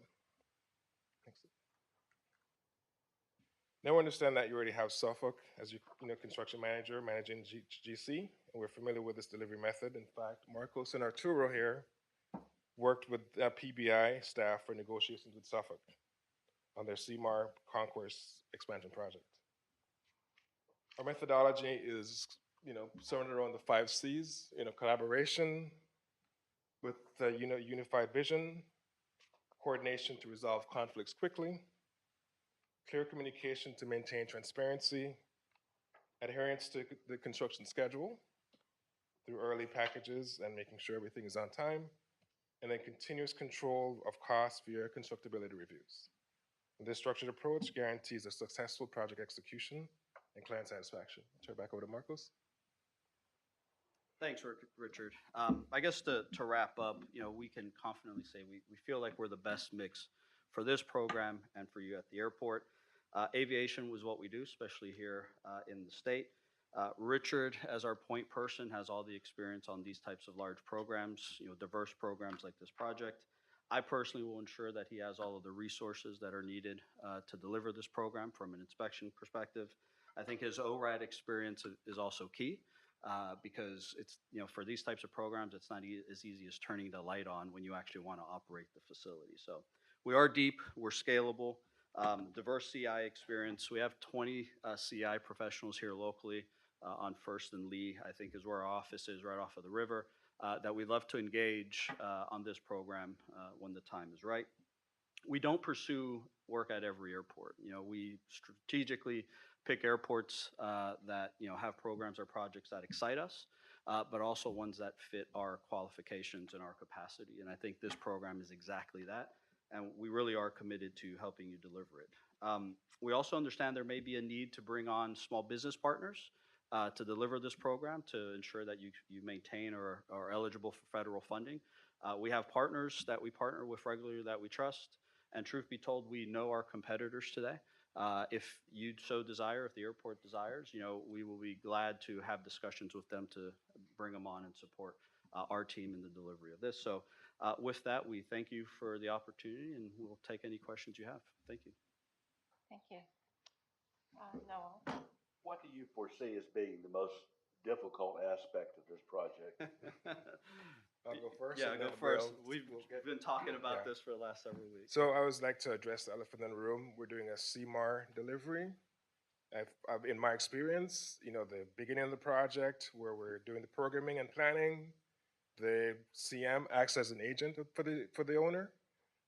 Now we understand that you already have Suffolk as your construction manager managing GC, and we're familiar with this delivery method. In fact, Marcos and Arturo here worked with PBI staff for negotiations with Suffolk on their CMAR Concourse expansion project. Our methodology is, centered around the 5 C's, collaboration with unified vision, coordination to resolve conflicts quickly, clear communication to maintain transparency, adherence to the construction schedule through early packages and making sure everything is on time, and then continuous control of costs via constructability reviews. And this structured approach guarantees a successful project execution and client satisfaction. I'll turn it back over to Marcos. Thanks, Richard. I guess to wrap up, we can confidently say we feel like we're the best mix for this program and for you at the airport. Aviation was what we do, especially here in the state. Richard, as our point person, has all the experience on these types of large programs, diverse programs like this project. I personally will ensure that he has all of the resources that are needed to deliver this program from an inspection perspective. I think his ORAD experience is also key because it's, for these types of programs, it's not as easy as turning the light on when you actually want to operate the facility. So we are deep, we're scalable. Diverse CI experience. We have 20 CI professionals here locally on First and Lee, I think is where our office is, right off of the river, that we'd love to engage on this program when the time is right. We don't pursue work at every airport. We strategically pick airports that have programs or projects that excite us, but also ones that fit our qualifications and our capacity. And I think this program is exactly that. And we really are committed to helping you deliver it. We also understand there may be a need to bring on small business partners to deliver this program to ensure that you maintain or are eligible for federal funding. We have partners that we partner with regularly that we trust. And truth be told, we know our competitors today. If you so desire, if the airport desires, we will be glad to have discussions with them to bring them on and support our team in the delivery of this. So with that, we thank you for the opportunity, and we'll take any questions you have. Thank you. Thank you. Noel? What do you foresee as being the most difficult aspect of this project? I'll go first. Yeah, and go then first. we'll We've get- been talking about Yeah. this for the last several weeks. So I always like to address the elephant in the room. We're doing a CMAR delivery. In my experience, the beginning of the project where we're doing the programming and planning, the CM acts as an agent for the owner.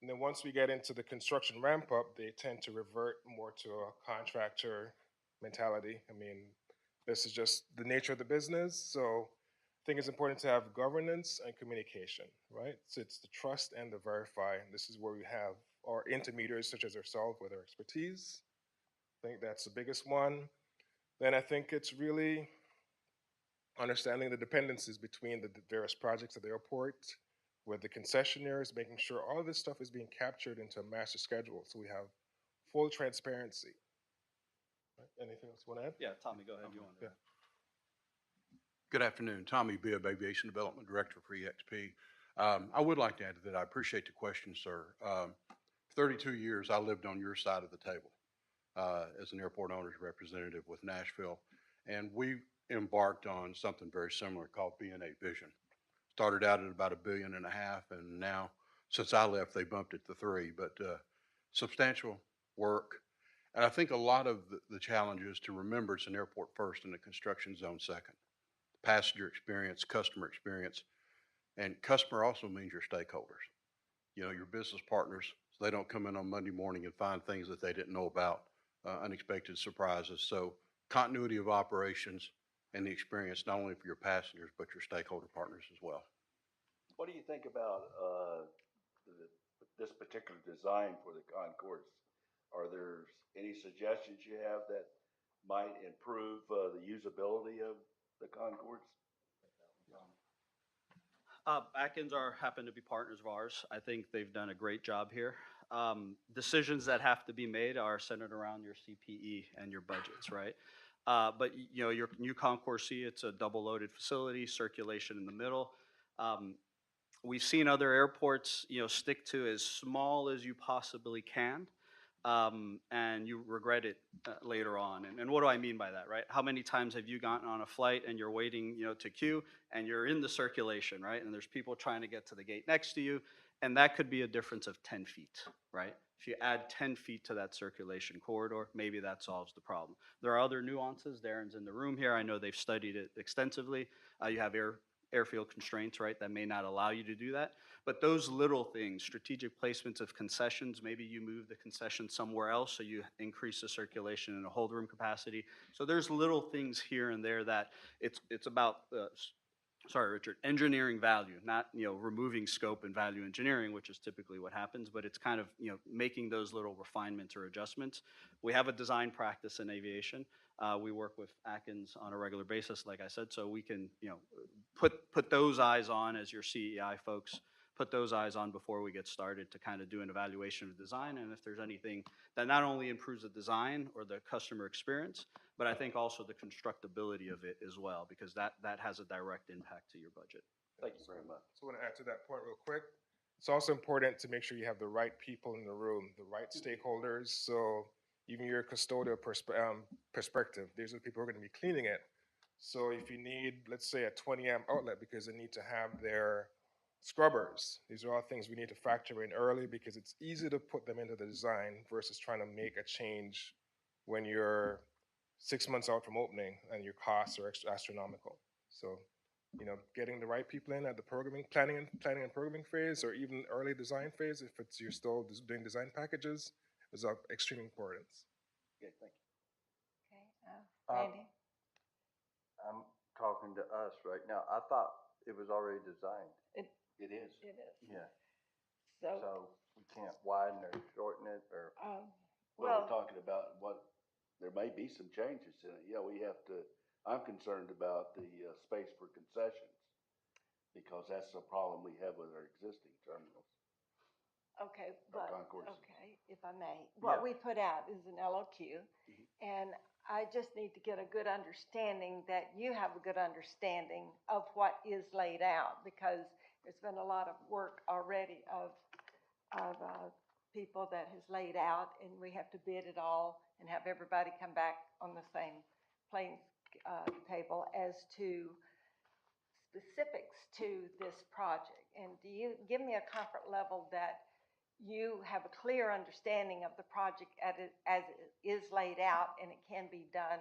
And then once we get into the construction ramp up, they tend to revert more to a contractor mentality. I mean, this is just the nature of the business. So I think it's important to have governance and communication, right? So it's the trust and the verify. This is where we have our intermediaries such as ourselves with our expertise. I think that's the biggest one. Then I think it's really understanding the dependencies between the various projects at the airport, with the concessionaires, making sure all of this stuff is being captured into a master schedule so we have full transparency. Right? Anything else you want to add? Yeah, Tommy, go ahead. You want to? Yeah. Good afternoon. Tommy Bibb, Aviation Development Director for EXP. I would like to add to that. I appreciate the question, sir. 32 years I lived on your side of the table as an airport owner's representative with Nashville, and we embarked on something very similar called B&A Vision. Started out at about $1.5 billion, and now since I left, they bumped it to $3 billion. But substantial work, and I think a lot of the challenge is to remember it's an airport first and a construction zone second. Passenger experience, customer experience, and customer also means your stakeholders. Your business partners, so they don't come in on Monday morning and find things that they didn't know about, unexpected surprises. So continuity of operations and the experience, not only for your passengers, but your stakeholder partners as well. What do you think about this particular design for the concourse? Are there any suggestions you have that might improve the usability of the concourse? Atkins happen to be partners of ours. I think they've done a great job here. Decisions that have to be made are centered around your CPE and your budgets, right? But your new Concourse C, it's a double-loaded facility, circulation in the middle. We've seen other airports, stick to as small as you possibly can, and you regret it later on. And what do I mean by that, right? How many times have you gotten on a flight and you're waiting, to queue, and you're in the circulation, right? And there's people trying to get to the gate next to you, and that could be a difference of 10 feet, right? If you add 10 feet to that circulation corridor, maybe that solves the problem. There are other nuances. Darren's in the room here. I know they've studied it extensively. You have airfield constraints, right, that may not allow you to do that. But those little things, strategic placements of concessions, maybe you move the concession somewhere else so you increase the circulation and a hold room capacity. So there's little things here and there that it's about, sorry, Richard, engineering value, not, removing scope and value engineering, which is typically what happens, but it's kind of, making those little refinements or adjustments. We have a design practice in aviation. We work with Atkins on a regular basis, like I said, so we can, put those eyes on as your CEI folks, put those eyes on before we get started to kind of do an evaluation of design. And if there's anything that not only improves the design or the customer experience, but I think also the constructability of it as well, because that has a direct impact to your budget. Thank you very much. So I want to add to that point real quick. It's also important to make sure you have the right people in the room, the right stakeholders. So even your custodial perspective, these are the people who are going to be cleaning it. So if you need, let's say, a 20 amp outlet because they need to have their scrubbers, these are all things we need to factor in early, because it's easy to put them into the design versus trying to make a change when you're 6 months out from opening and your costs are astronomical. So, getting the right people in at the planning and programming phase, or even early design phase, if you're still doing design packages, is of extreme importance. Okay, thank you. Okay, Randy? I'm talking to us right now. I thought it was already designed. It is. It is. Yeah. So, So we can't widen or shorten it or. Well, well, we're talking about there may be some changes in it. Yeah, I'm concerned about the space for concessions, because that's a problem we have with our existing terminals. okay, but, concourse. okay, if I may. What Yeah. we put out is an LOQ, and I just need to get a good understanding that you have a good understanding of what is laid out, because there's been a lot of work already of people that has laid out, and we have to bid it all and have everybody come back on the same playing table as to specifics to this project. And do you give me a comfort level that you have a clear understanding of the project as it is laid out, and it can be done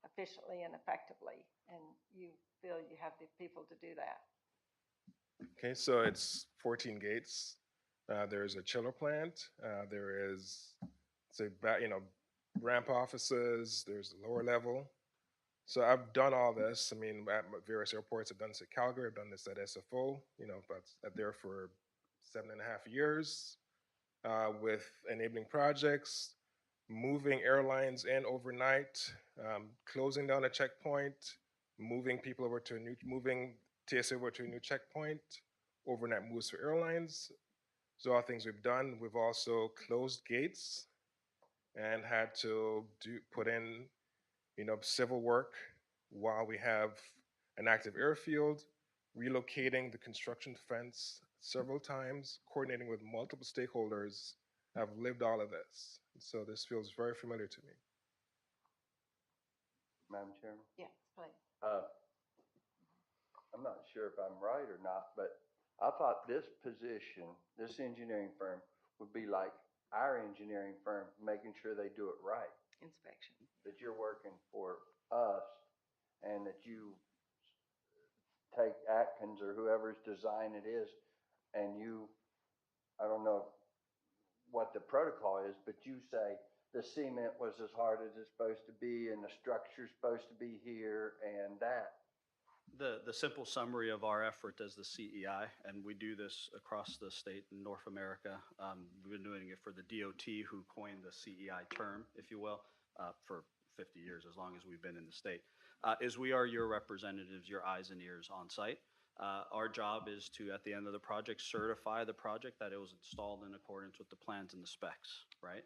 efficiently and effectively, and you feel you have the people to do that? Okay, so it's 14 gates. There's a chiller plant. There is, say, ramp offices. There's the lower level. So I've done all this. I mean, at various airports. I've done this at Calgary. I've done this at SFO. But there for 7.5 years with enabling projects, moving airlines in overnight, closing down a checkpoint, moving TSA over to a new checkpoint, overnight moves for airlines. So all things we've done. We've also closed gates and had to put in, civil work while we have an active airfield, relocating the construction fence several times, coordinating with multiple stakeholders. I've lived all of this. So this feels very familiar to me. Madam Chairman? Yes, please. I'm not sure if I'm right or not, but I thought this position, this engineering firm, would be like our engineering firm, making sure they do it right. Inspection. That you're working for us and that you take Atkins or whoever's design it is, and I don't know what the protocol is, but you say the cement was as hard as it's supposed to be and the structure's supposed to be here and that. The simple summary of our effort as the CEI, and we do this across the state in North America. We've been doing it for the DOT, who coined the CEI term, if you will, for 50 years, as long as we've been in the state, is we are your representatives, your eyes and ears on site. Our job is to, at the end of the project, certify the project that it was installed in accordance with the plans and the specs, right?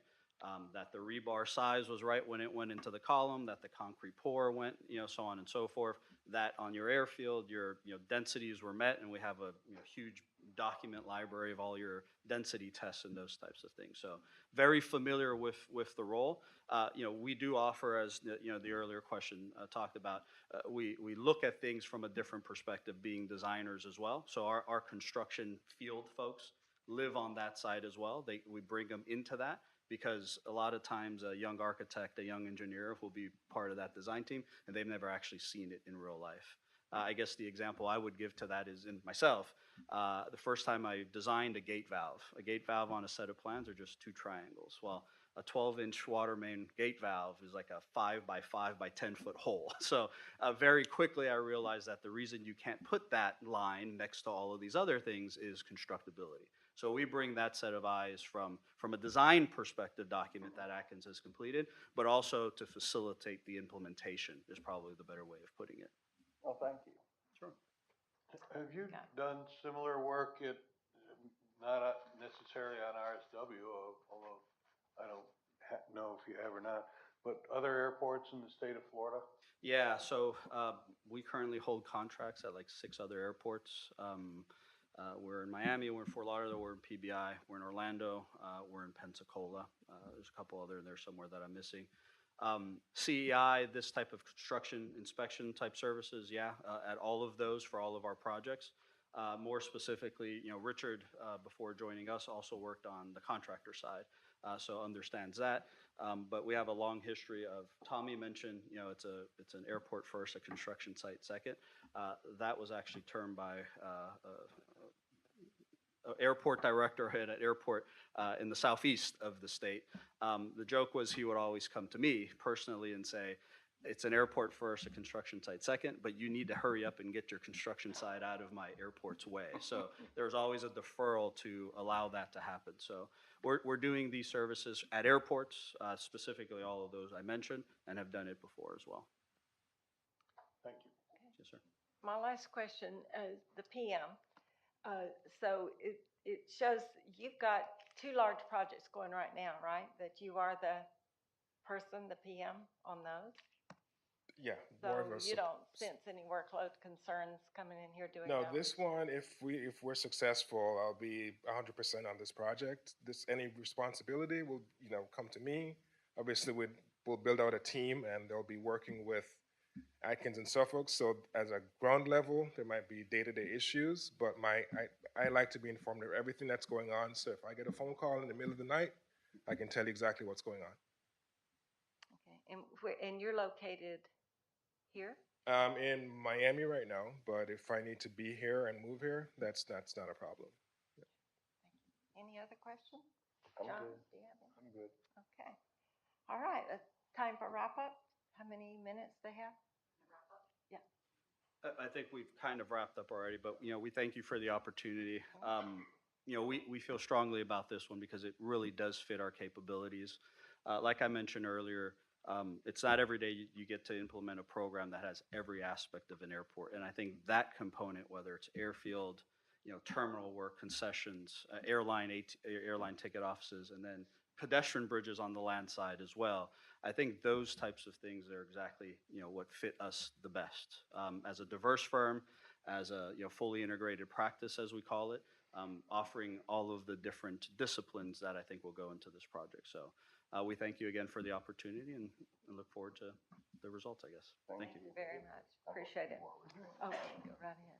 That the rebar size was right when it went into the column, that the concrete pour went, so on and so forth, that on your airfield, your densities were met, and we have a huge document library of all your density tests and those types of things. So very familiar with the role. We do offer, as the earlier question talked about, we look at things from a different perspective, being designers as well. So our construction field folks live on that side as well. We bring them into that, because a lot of times a young architect, a young engineer will be part of that design team, and they've never actually seen it in real life. I guess the example I would give to that is in myself. The first time I designed a gate valve on a set of plans are just two triangles. Well, a 12-inch water main gate valve is like a 5 by 5 by 10-foot hole. So very quickly I realized that the reason you can't put that line next to all of these other things is constructability. So we bring that set of eyes from a design perspective document that Atkins has completed, but also to facilitate the implementation is probably the better way of putting it. Oh, thank you. Sure. Have you done similar work at, not necessarily on RSW, although I don't know if you have or not, but other airports in the state of Florida? Yeah, so we currently hold contracts at like 6 other airports. We're in Miami, we're in Fort Lauderdale, we're in PBI, we're in Orlando, we're in Pensacola. There's a couple other in there somewhere that I'm missing. CEI, this type of construction inspection type services, at all of those for all of our projects. More specifically, Richard, before joining us, also worked on the contractor side, so understands that. But we have a long history of, Tommy mentioned, it's an airport first, a construction site second. That was actually termed by airport director at an airport in the southeast of the state. The joke was he would always come to me personally and say, it's an airport first, a construction site second, but you need to hurry up and get your construction site out of my airport's way. So there's always a deferral to allow that to happen. So we're doing these services at airports, specifically all of those I mentioned, and have done it before as well. Thank you. Yes, sir. My last question is the PM. So it shows you've got 2 large projects going right now, right? That you are the person, the PM, on those? Yeah, So more of a you don't sense any workload concerns coming in here doing No, those? this one, if we're successful, I'll be 100% on this project. Any responsibility will, come to me. Obviously, we'll build out a team, and they'll be working with Atkins and Suffolk. So as a ground level, there might be day-to-day issues, but I like to be informed of everything that's going on. So if I get a phone call in the middle of the night, I can tell you exactly what's going on. Okay, and you're located here? I'm in Miami right now, but if I need to be here and move here, that's not a problem. Any other questions? I'm John, good. do you have any? I'm good. Okay. All right, time for wrap up. How many minutes they have? Yeah. I think we've kind of wrapped up already, but, we thank you for the opportunity. We feel strongly about this one because it really does fit our capabilities. Like I mentioned earlier, it's not every day you get to implement a program that has every aspect of an airport. And I think that component, whether it's airfield, terminal work, concessions, airline ticket offices, and then pedestrian bridges on the land side as well. I think those types of things are exactly, what fit us the best. As a diverse firm, as a, fully integrated practice, as we call it, offering all of the different disciplines that I think will go into this project. So we thank you again for the opportunity and look forward to the results, I guess. Thank you. Very much. Appreciate it. Okay, go right ahead.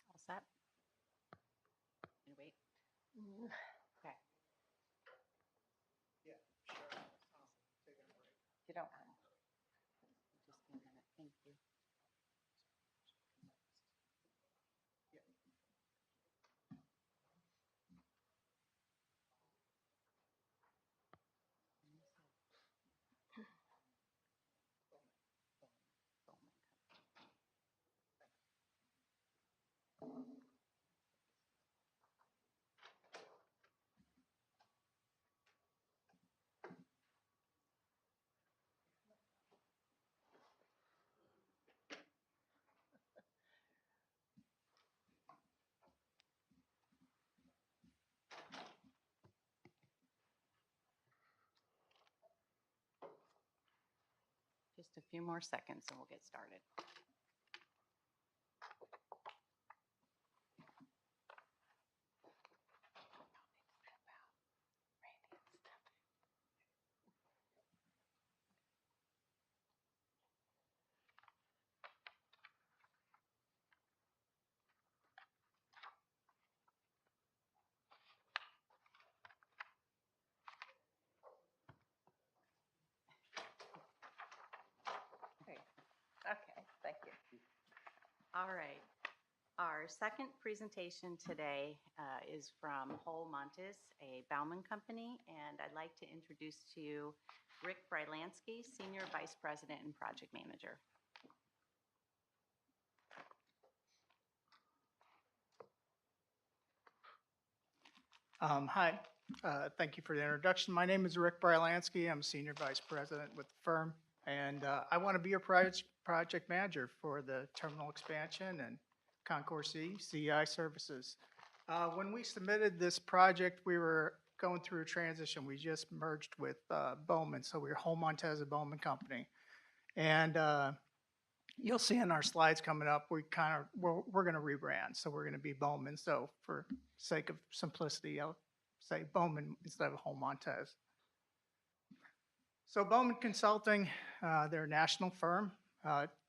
All set? Gonna wait? Okay. If you don't mind. Just be a minute. Thank you. Just a few more seconds and we'll get started. Okay, thank you. All right. Our second presentation today is from Whole Montes, a Bauman company, and I'd like to introduce to you Rick Brylansky, Senior Vice President and Project Manager. Hi, thank you for the introduction. My name is Rick Brylansky. I'm Senior Vice President with the firm, and I want to be your project manager for the terminal expansion and Concourse E CEI services. When we submitted this project, we were going through a transition. We just merged with Bowman, so we're Whole Montes, a Bowman company. And you'll see in our slides coming up, we're going to rebrand. So we're going to be Bowman. So for sake of simplicity, I'll say Bowman instead of Whole Montes. So Bowman Consulting, they're a national firm,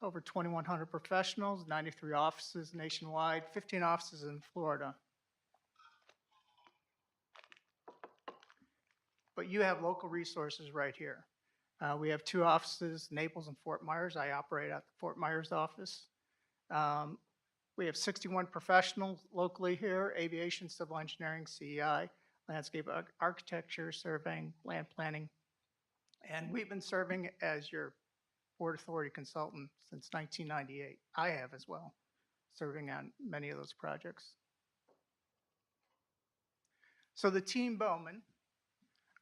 over 2,100 professionals, 93 offices nationwide, 15 offices in Florida. but you have local resources right here. We have two offices, Naples and Fort Myers. I operate at the Fort Myers office. We have 61 professionals locally here: aviation, civil engineering, CEI, landscape architecture, surveying, land planning. And we've been serving as your Port Authority consultant since 1998. I have as well, serving on many of those projects. So the team Bowman,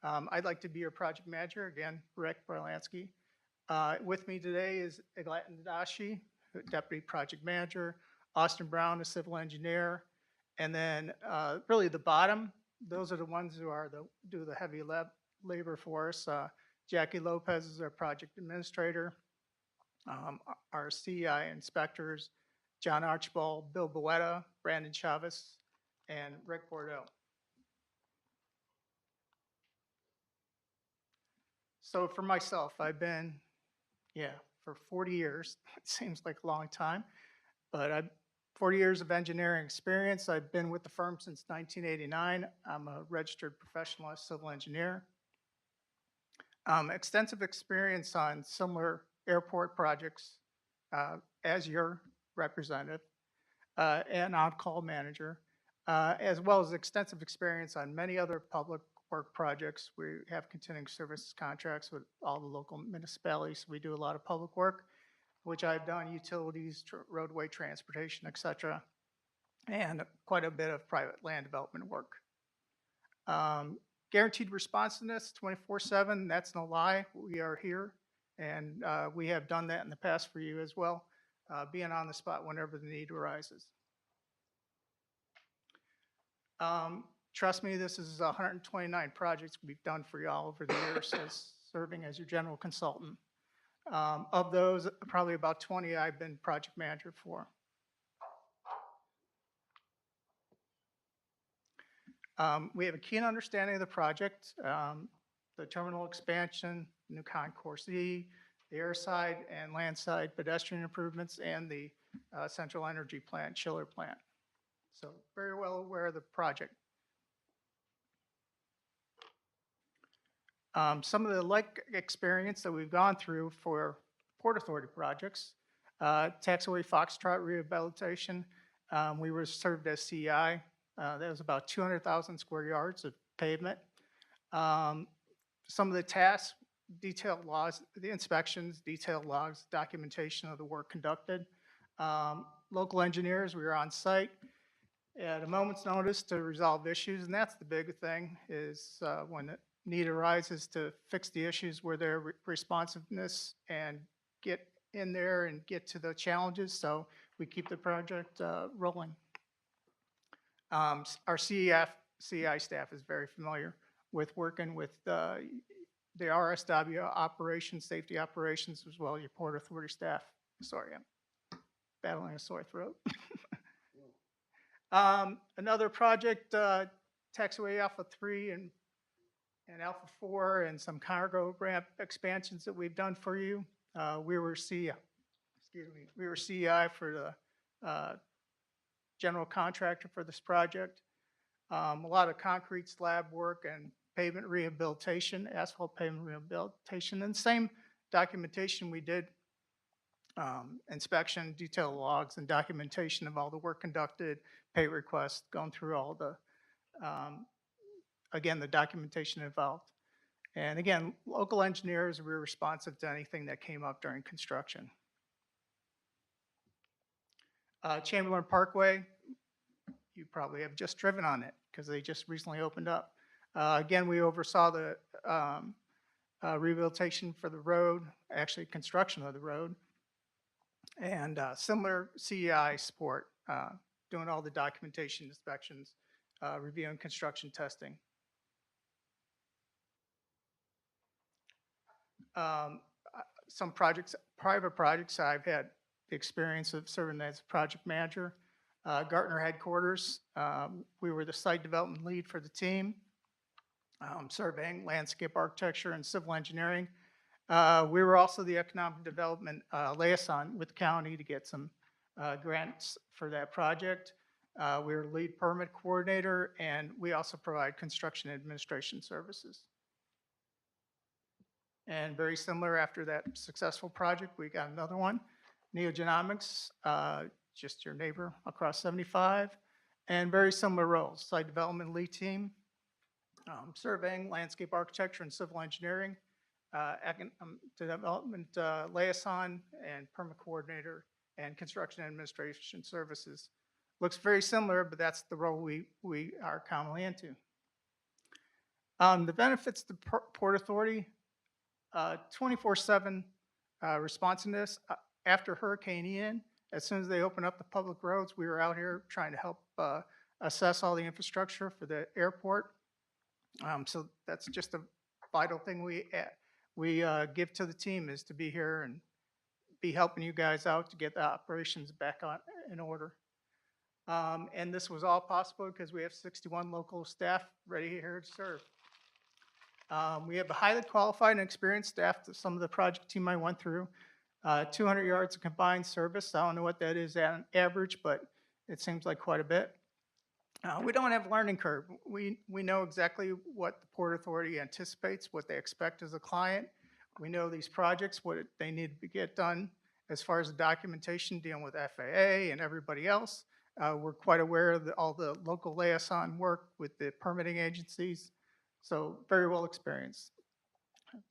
I'd like to be your project manager, again, Rick Barlansky. With me today is Eglat Nadashi, deputy project manager, Austin Brown, a civil engineer, and then really the bottom, those are the ones who are do the heavy labor for us. Jackie Lopez is our project administrator. Our CEI inspectors, John Archibald, Bill Boetta, Brandon Chavez, and Rick Bordeaux. So for myself, I've been, for 40 years. It seems like a long time, but I've 40 years of engineering experience. I've been with the firm since 1989. I'm a registered professional civil engineer. Extensive experience on similar airport projects as your representative and on-call manager, as well as extensive experience on many other public work projects. We have continuing services contracts with all the local municipalities. We do a lot of public work, which I've done, utilities, roadway transportation, et cetera, and quite a bit of private land development work. Guaranteed responsiveness 24/7, that's no lie. We are here, and we have done that in the past for you as well, being on the spot whenever the need arises. Trust me, this is 129 projects we've done for y'all over the years as serving as your general consultant. Of those, probably about 20 I've been project manager for. We have a keen understanding of the project, the terminal expansion, new concourse E, the airside and landside pedestrian improvements, and the central energy plant, chiller plant. So very well aware of the project. Some of the like experience that we've gone through for Port Authority projects, taxiway Foxtrot rehabilitation, we were served as CEI. That was about 200,000 square yards of pavement. Some of the tasks, detailed logs, the inspections, detailed logs, documentation of the work conducted. Local engineers, we were on site at a moment's notice to resolve issues, and that's the big thing, is when the need arises to fix the issues where their responsiveness and get in there and get to the challenges, so we keep the project rolling. Our CEI staff is very familiar with working with the RSW operations, safety operations, as well as your Port Authority staff. Sorry, I'm battling a sore throat. Another project, taxiway Alpha 3 and Alpha 4 and some cargo ramp expansions that we've done for you. We were CEI for the general contractor for this project. A lot of concrete slab work and pavement rehabilitation, asphalt pavement rehabilitation, and same documentation we did, inspection, detailed logs, and documentation of all the work conducted, pay requests, going through all the, again, the documentation involved. And again, local engineers were responsive to anything that came up during construction. Chamberlain Parkway, you probably have just driven on it because they just recently opened up. Again, we oversaw the rehabilitation for the road, actually construction of the road, and similar CEI support, doing all the documentation inspections, reviewing construction testing. Some projects, private projects, I've had the experience of serving as a project manager. Gartner headquarters, we were the site development lead for the team, surveying, landscape architecture, and civil engineering. We were also the economic development liaison with the county to get some grants for that project. We were lead permit coordinator, and we also provide construction administration services. And very similar, after that successful project, we got another one. Neogenomics, just your neighbor across 75, and very similar roles, site development lead team, surveying, landscape architecture, and civil engineering, development liaison, and permit coordinator, and construction administration services. Looks very similar, but that's the role we are commonly into. The benefits to Port Authority, 24/7 responsiveness. After Hurricane Ian, as soon as they opened up the public roads, we were out here trying to help assess all the infrastructure for the airport. So that's just a vital thing we give to the team, is to be here and be helping you guys out to get the operations back in order. And this was all possible because we have 61 local staff ready here to serve. We have a highly qualified and experienced staff that some of the project team I went through. 200 yards of combined service. I don't know what that is on average, but it seems like quite a bit. We don't have a learning curve. We know exactly what the Port Authority anticipates, what they expect as a client. We know these projects, what they need to get done as far as the documentation dealing with FAA and everybody else. We're quite aware of all the local liaison work with the permitting agencies, so very well experienced.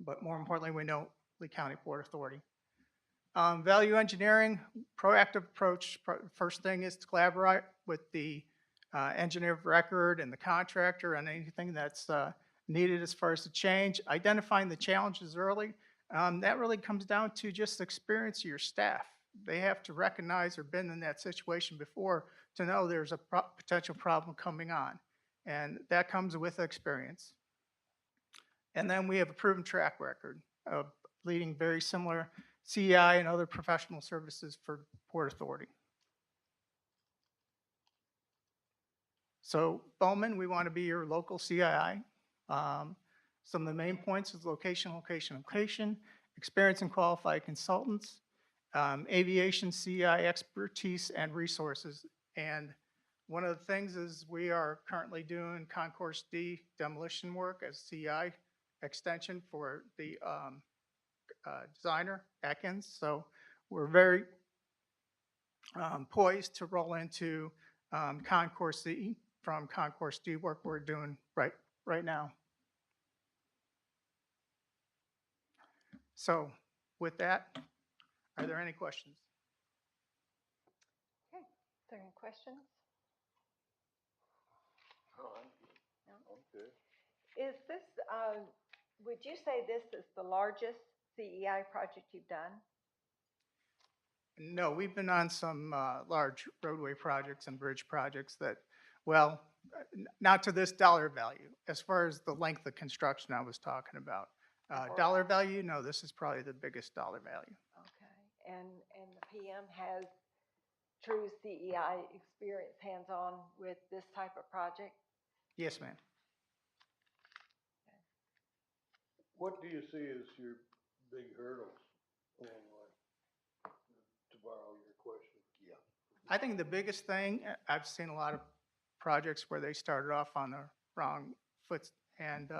But more importantly, we know Lee County Port Authority. Value engineering, proactive approach. First thing is to collaborate with the engineer of record and the contractor on anything that's needed as far as the change. Identifying the challenges early. That really comes down to just the experience of your staff. They have to recognize or been in that situation before to know there's a potential problem coming on. And that comes with experience. And then we have a proven track record of leading very similar CEI and other professional services for Port Authority. So Bowman, we want to be your local CII. Some of the main points is location, location, location, experience and qualified consultants, aviation CEI expertise and resources. And one of the things is we are currently doing Concourse D demolition work as CEI extension for the designer, Atkins. So we're very poised to roll into Concourse C from Concourse D work we're doing right now. So with that, are there any questions? Okay, is there any questions? Oh, No? I'm good. Is this, would you say this is the largest CEI project you've done? No, we've been on some large roadway projects and bridge projects that, well, not to this dollar value. As far as the length of construction I was talking about. Dollar value, no, this is probably the biggest dollar value. Okay, and the PM has true CEI experience hands-on with this type of project? Yes, ma'am. What do you see as your big hurdles along the way? To borrow your question. Yeah. I think the biggest thing, I've seen a lot of projects where they started off on the wrong foot, and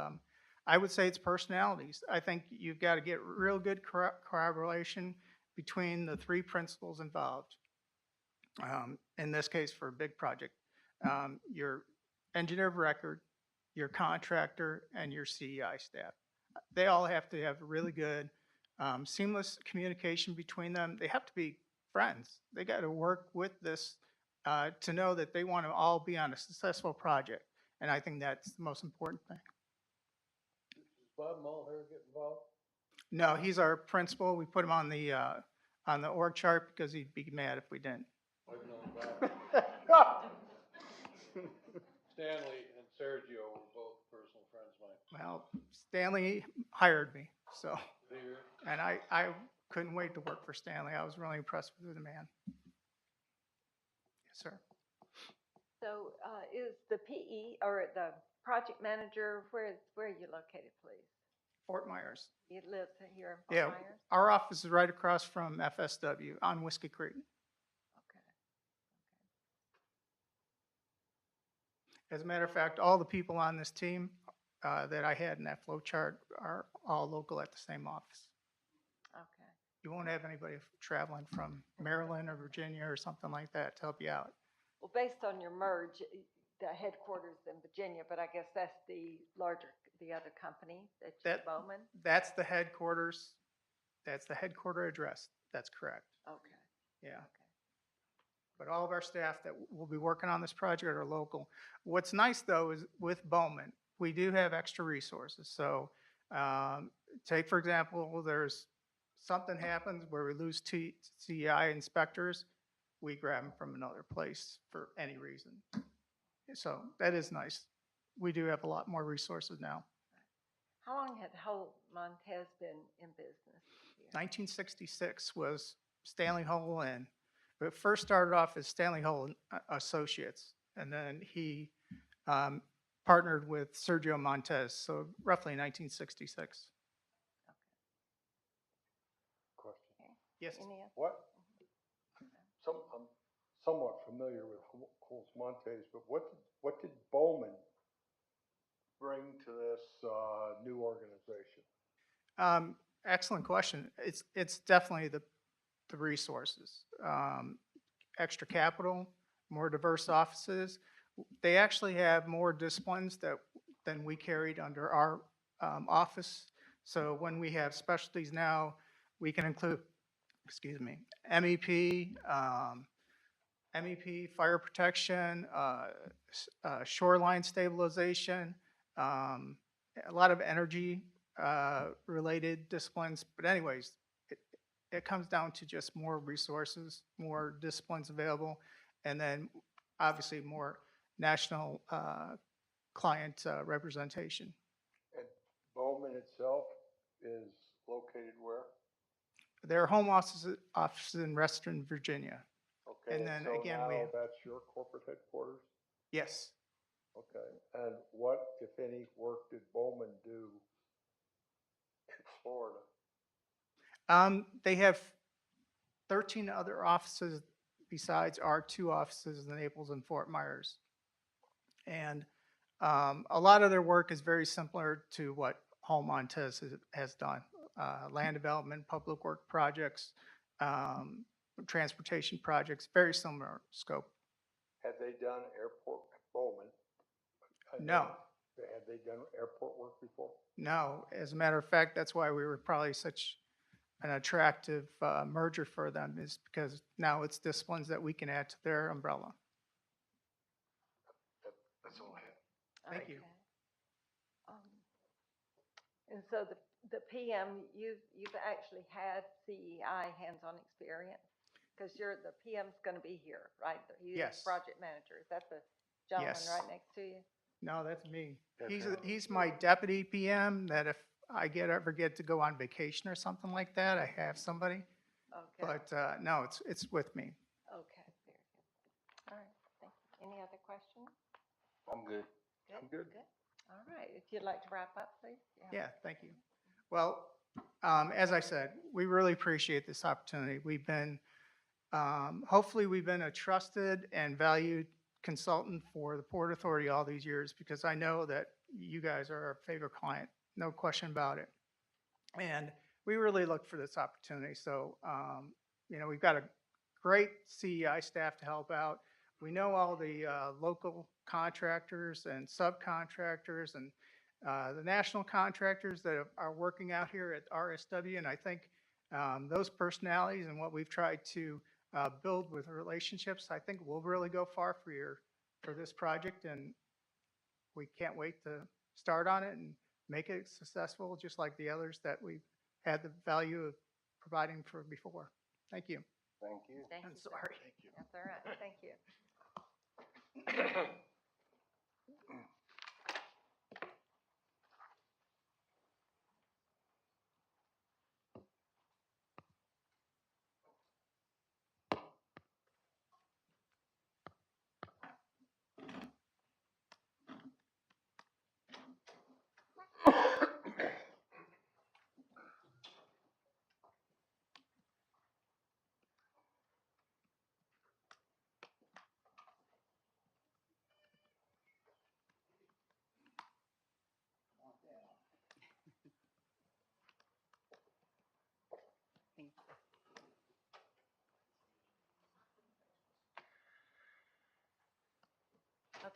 I would say it's personalities. I think you've got to get real good collaboration between the three principals involved. In this case, for a big project, your engineer of record, your contractor, and your CEI staff. They all have to have really good, seamless communication between them. They have to be friends. They got to work with this to know that they want to all be on a successful project. And I think that's the most important thing. Does Bob Mulher get involved? No, he's our principal. We put him on the org chart because he'd be mad if we didn't. I've known Bob. Stanley and Sergio were both personal friends of mine. Well, Stanley hired me, so, There. and I couldn't wait to work for Stanley. I was really impressed with the man. Yes, sir. So is the PE or the project manager, where are you located, please? Fort Myers. He lives here in Yeah, Fort Myers? our office is right across from FSW on Whiskey Creek. Okay. As a matter of fact, all the people on this team that I had in that flow chart are all local at the same office. Okay. You won't have anybody traveling from Maryland or Virginia or something like that to help you out. Well, based on your merge, the headquarters in Virginia, but I guess that's the other company that you, That- Bowman? That's the headquarters. That's the headquarter address. That's correct. Okay. Yeah. Okay. But all of our staff that will be working on this project are local. What's nice though is with Bowman, we do have extra resources. So take for example, there's something happens where we lose CEI inspectors, we grab them from another place for any reason. So that is nice. We do have a lot more resources now. How long had Holt Montez been in business here? 1966 was Stanley Hull and it first started off as Stanley Hull Associates, and then he partnered with Sergio Montez, so roughly 1966. Question. Okay. Yes. Any other? What? I'm somewhat familiar with Coles Montes, but what did Bowman bring to this new organization? Excellent question. It's definitely the resources, extra capital, more diverse offices. They actually have more disciplines than we carried under our office. So when we have specialties now, we can include, excuse me, MEP, fire protection, shoreline stabilization, a lot of energy related disciplines. But anyways, it comes down to just more resources, more disciplines available, and then obviously more national client representation. And Bowman itself is located where? Their home offices in Western Virginia. Okay, And then so again, now we, that's your corporate headquarters? yes, Okay, and what, if any, work did Bowman do in Florida? they have 13 other offices besides our 2 offices in Naples and Fort Myers. And a lot of their work is very similar to what Home Montez has done. Land development, public work projects, transportation projects, very similar scope. Had they done airport, Bowman? No. Had they done airport work before? No, as a matter of fact, that's why we were probably such an attractive merger for them, is because now it's disciplines that we can add to their umbrella. That's all I have. Thank you. Okay. And so the PM, you've actually had CEI hands-on experience? Because the PM's going to be here, right? He's Yes. the project manager. Is that the gentleman Yes. right next to you? No, that's me. Okay. He's my deputy PM, that if I ever get to go on vacation or something like that, I have somebody. Okay. But no, it's with me. Okay, very good. All right, thank you. Any other questions? I'm good. Good, I'm good. All right, if you'd like to wrap up, please. Yeah, thank you. Well, as I said, we really appreciate this opportunity. We've been, hopefully we've been a trusted and valued consultant for the Port Authority all these years, because I know that you guys are our favorite client, no question about it. And we really look for this opportunity. So, we've got a great CEI staff to help out. We know all the local contractors and subcontractors and the national contractors that are working out here at RSW. And I think those personalities and what we've tried to build with relationships, I think will really go far for this project. And we can't wait to start on it and make it successful, just like the others that we've had the value of providing for before. Thank you. Thank you. Thank I'm you, sir. sorry. That's all right, thank you.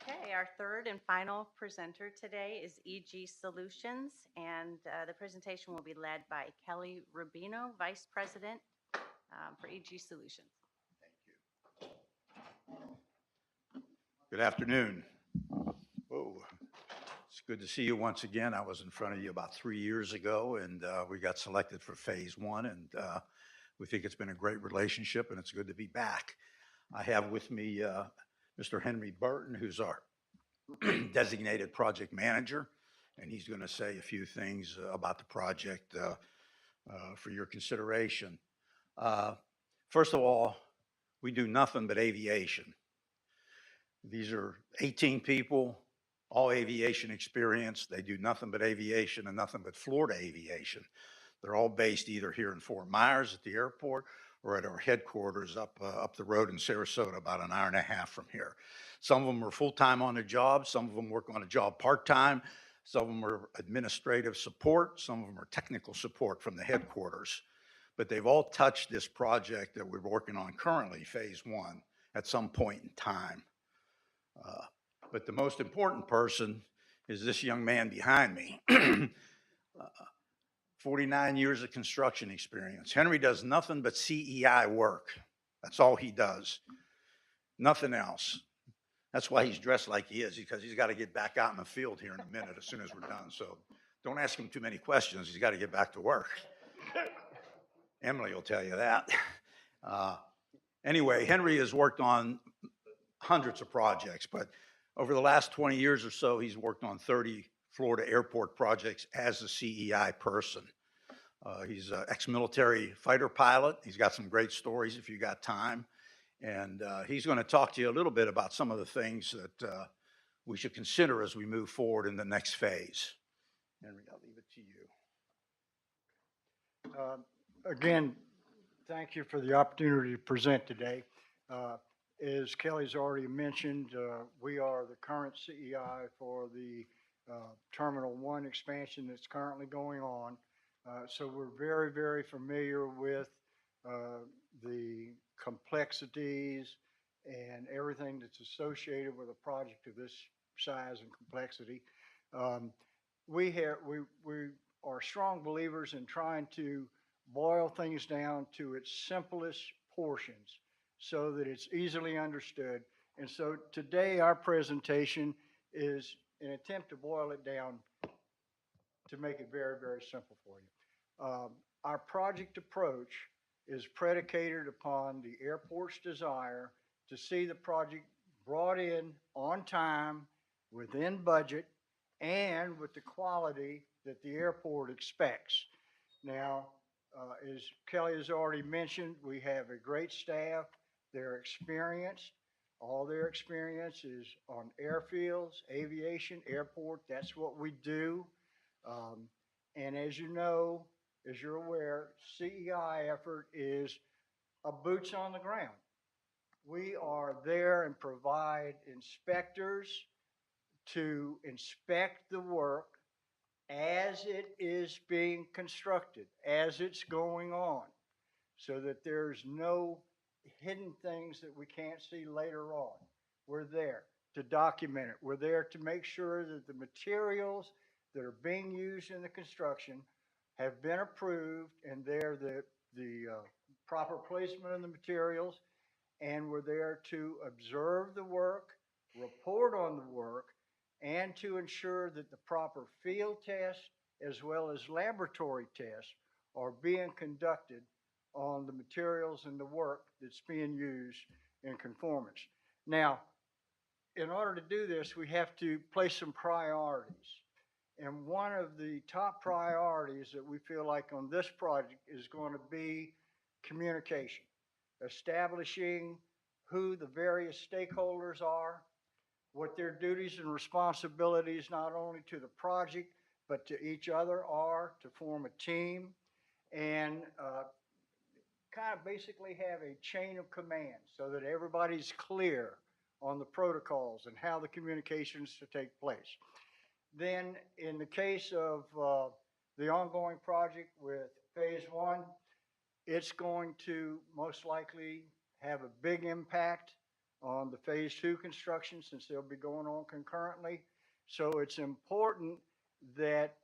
Okay, our third and final presenter today is EG Solutions, and the presentation will be led by Kelly Rubino, Vice President for EG Solutions. Good afternoon. Whoa, it's good to see you once again. I was in front of you about 3 years ago, and we got selected for phase one, and we think it's been a great relationship, and it's good to be back. I have with me Mr. Henry Burton, who's our designated project manager, and he's going to say a few things about the project for your consideration. First of all, we do nothing but aviation. These are 18 people, all aviation experience. They do nothing but aviation and nothing but Florida aviation. They're all based either here in Fort Myers at the airport or at our headquarters up the road in Sarasota, about an hour and a half from here. Some of them are full-time on the job. Some of them work on a job part-time. Some of them are administrative support. Some of them are technical support from the headquarters. But they've all touched this project that we're working on currently, phase one, at some point in time. But the most important person is this young man behind me. 49 years of construction experience. Henry does nothing but CEI work. That's all he does. Nothing else. That's why he's dressed like he is, because he's got to get back out in the field here in a minute as soon as we're done. So don't ask him too many questions. He's got to get back to work. Emily will tell you that. Anyway, Henry has worked on hundreds of projects, but over the last 20 years or so, he's worked on 30 Florida airport projects as a CEI person. He's an ex-military fighter pilot. He's got some great stories if you got time. And he's going to talk to you a little bit about some of the things that we should consider as we move forward in the next phase. Henry, I'll leave it to you. Again, thank you for the opportunity to present today. As Kelly's already mentioned, we are the current CEI for the Terminal 1 expansion that's currently going on. So we're very, very familiar with the complexities and everything that's associated with a project of this size and complexity. We are strong believers in trying to boil things down to its simplest portions so that it's easily understood. And so today our presentation is an attempt to boil it down to make it very, very simple for you. Our project approach is predicated upon the airport's desire to see the project brought in on time, within budget, and with the quality that the airport expects. Now, as Kelly has already mentioned, we have a great staff. They're experienced. All their experience is on airfields, aviation, airport. That's what we do. And as you know, as you're aware, CEI effort is a boots on the ground. We are there and provide inspectors to inspect the work as it is being constructed, as it's going on, so that there's no hidden things that we can't see later on. We're there to document it. We're there to make sure that the materials that are being used in the construction have been approved and they're the proper placement of the materials. And we're there to observe the work, report on the work, and to ensure that the proper field tests as well as laboratory tests are being conducted on the materials and the work that's being used in conformance. Now, in order to do this, we have to place some priorities. And one of the top priorities that we feel like on this project is going to be communication, establishing who the various stakeholders are, what their duties and responsibilities not only to the project but to each other are to form a team, and kind of basically have a chain of command so that everybody's clear on the protocols and how the communications to take place. Then in the case of the ongoing project with phase one, it's going to most likely have a big impact on the phase two construction since they'll be going on concurrently. So it's important that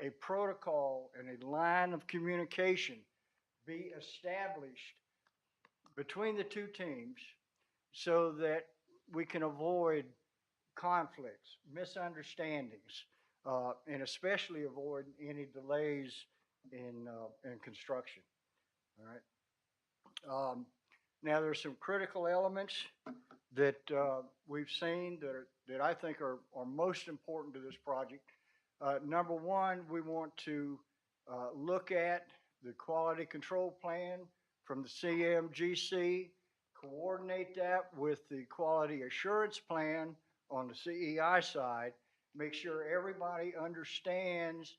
a protocol and a line of communication be established between the two teams so that we can avoid conflicts, misunderstandings, and especially avoid any delays in construction. All right. Now, there's some critical elements that we've seen that I think are most important to this project. Number one, we want to look at the quality control plan from the CMGC, coordinate that with the quality assurance plan on the CEI side, make sure everybody understands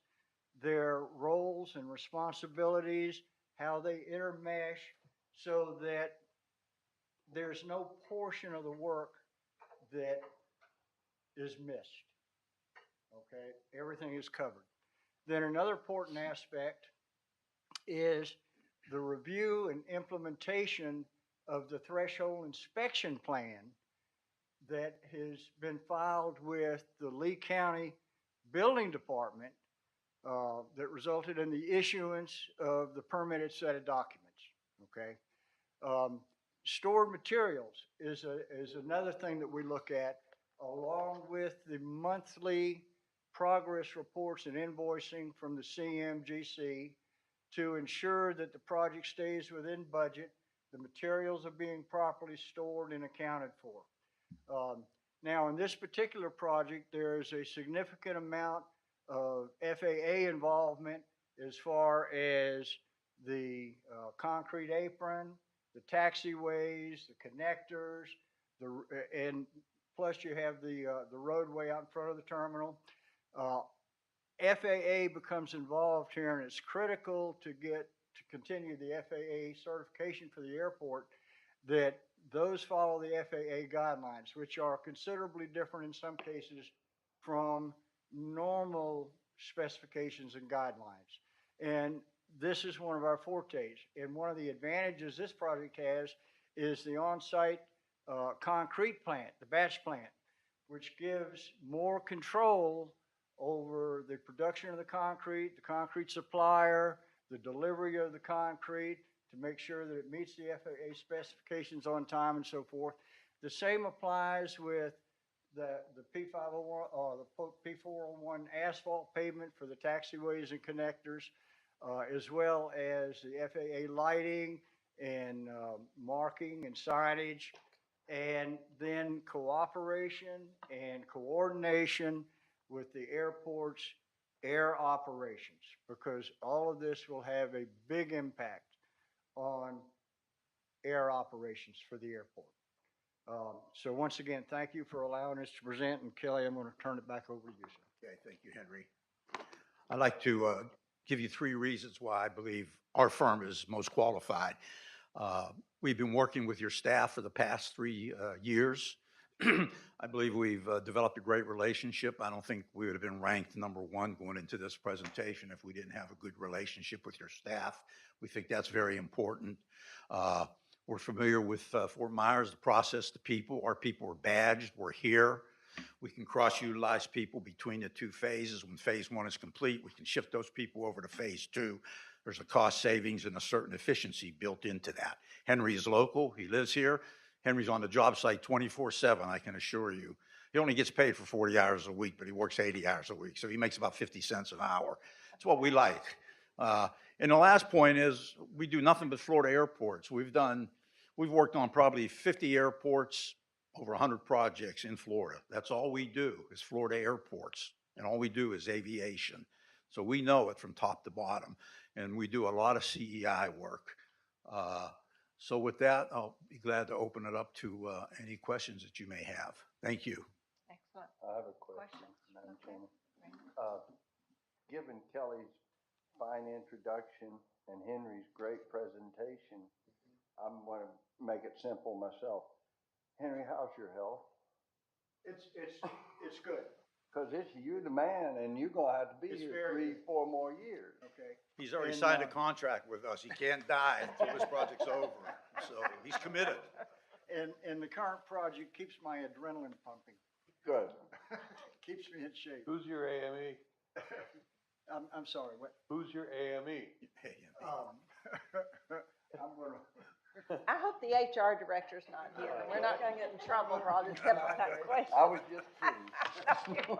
their roles and responsibilities, how they intermesh, so that there's no portion of the work that is missed. Okay, everything is covered. Then another important aspect is the review and implementation of the threshold inspection plan that has been filed with the Lee County Building Department that resulted in the issuance of the permitted set of documents. Okay. Stored materials is another thing that we look at, along with the monthly progress reports and invoicing from the CMGC to ensure that the project stays within budget, the materials are being properly stored and accounted for. Now, in this particular project, there is a significant amount of FAA involvement as far as the concrete apron, the taxiways, the connectors, and plus you have the roadway out in front of the terminal. FAA becomes involved here, and it's critical to continue the FAA certification for the airport, that those follow the FAA guidelines, which are considerably different in some cases from normal specifications and guidelines. And this is one of our fortes. And one of the advantages this project has is the on-site concrete plant, the batch plant, which gives more control over the production of the concrete supplier, the delivery of the concrete to make sure that it meets the FAA specifications on time and so forth. The same applies with the P501 or the P401 asphalt pavement for the taxiways and connectors, as well as the FAA lighting and marking and signage, and then cooperation and coordination with the airport's air operations, because all of this will have a big impact on air operations for the airport. So once again, thank you for allowing us to present, and Kelly, I'm going to turn it back over to you, sir. Okay, thank you, Henry. I'd like to give you 3 reasons why I believe our firm is most qualified. We've been working with your staff for the past 3 years. I believe we've developed a great relationship. I don't think we would have been ranked #1 going into this presentation if we didn't have a good relationship with your staff. We think that's very important. We're familiar with Fort Myers, the process, the people. Our people are badged. We're here. We can cross-utilize people between the 2 phases. When phase 1 is complete, we can shift those people over to phase 2. There's a cost savings and a certain efficiency built into that. Henry is local. He lives here. Henry's on the job site 24/7, I can assure you. He only gets paid for 40 hours a week, but he works 80 hours a week, so he makes about 50 cents an hour. That's what we like. And the last point is we do nothing but Florida airports. We've worked on probably 50 airports, over 100 projects in Florida. That's all we do is Florida airports, and all we do is aviation. So we know it from top to bottom, and we do a lot of CEI work. So with that, I'll be glad to open it up to any questions that you may have. Thank you. Excellent. I have a question, Questions? Madam Okay. Chairman. Given Kelly's fine introduction and Henry's great presentation, I'm going to make it simple myself. Henry, how's your health? It's good. Because you're the man, and you're going to have to be It's here very 3-4 more years. Okay. He's already And, signed a contract with us. He can't die until this project's over. So he's committed. and the current project keeps my adrenaline pumping, Good. keeps me in shape. Who's your AME? I'm sorry, what? Who's your AME? I'm gonna, I hope the HR director's not here. We're not gonna get in trouble for all this that question. I was just kidding.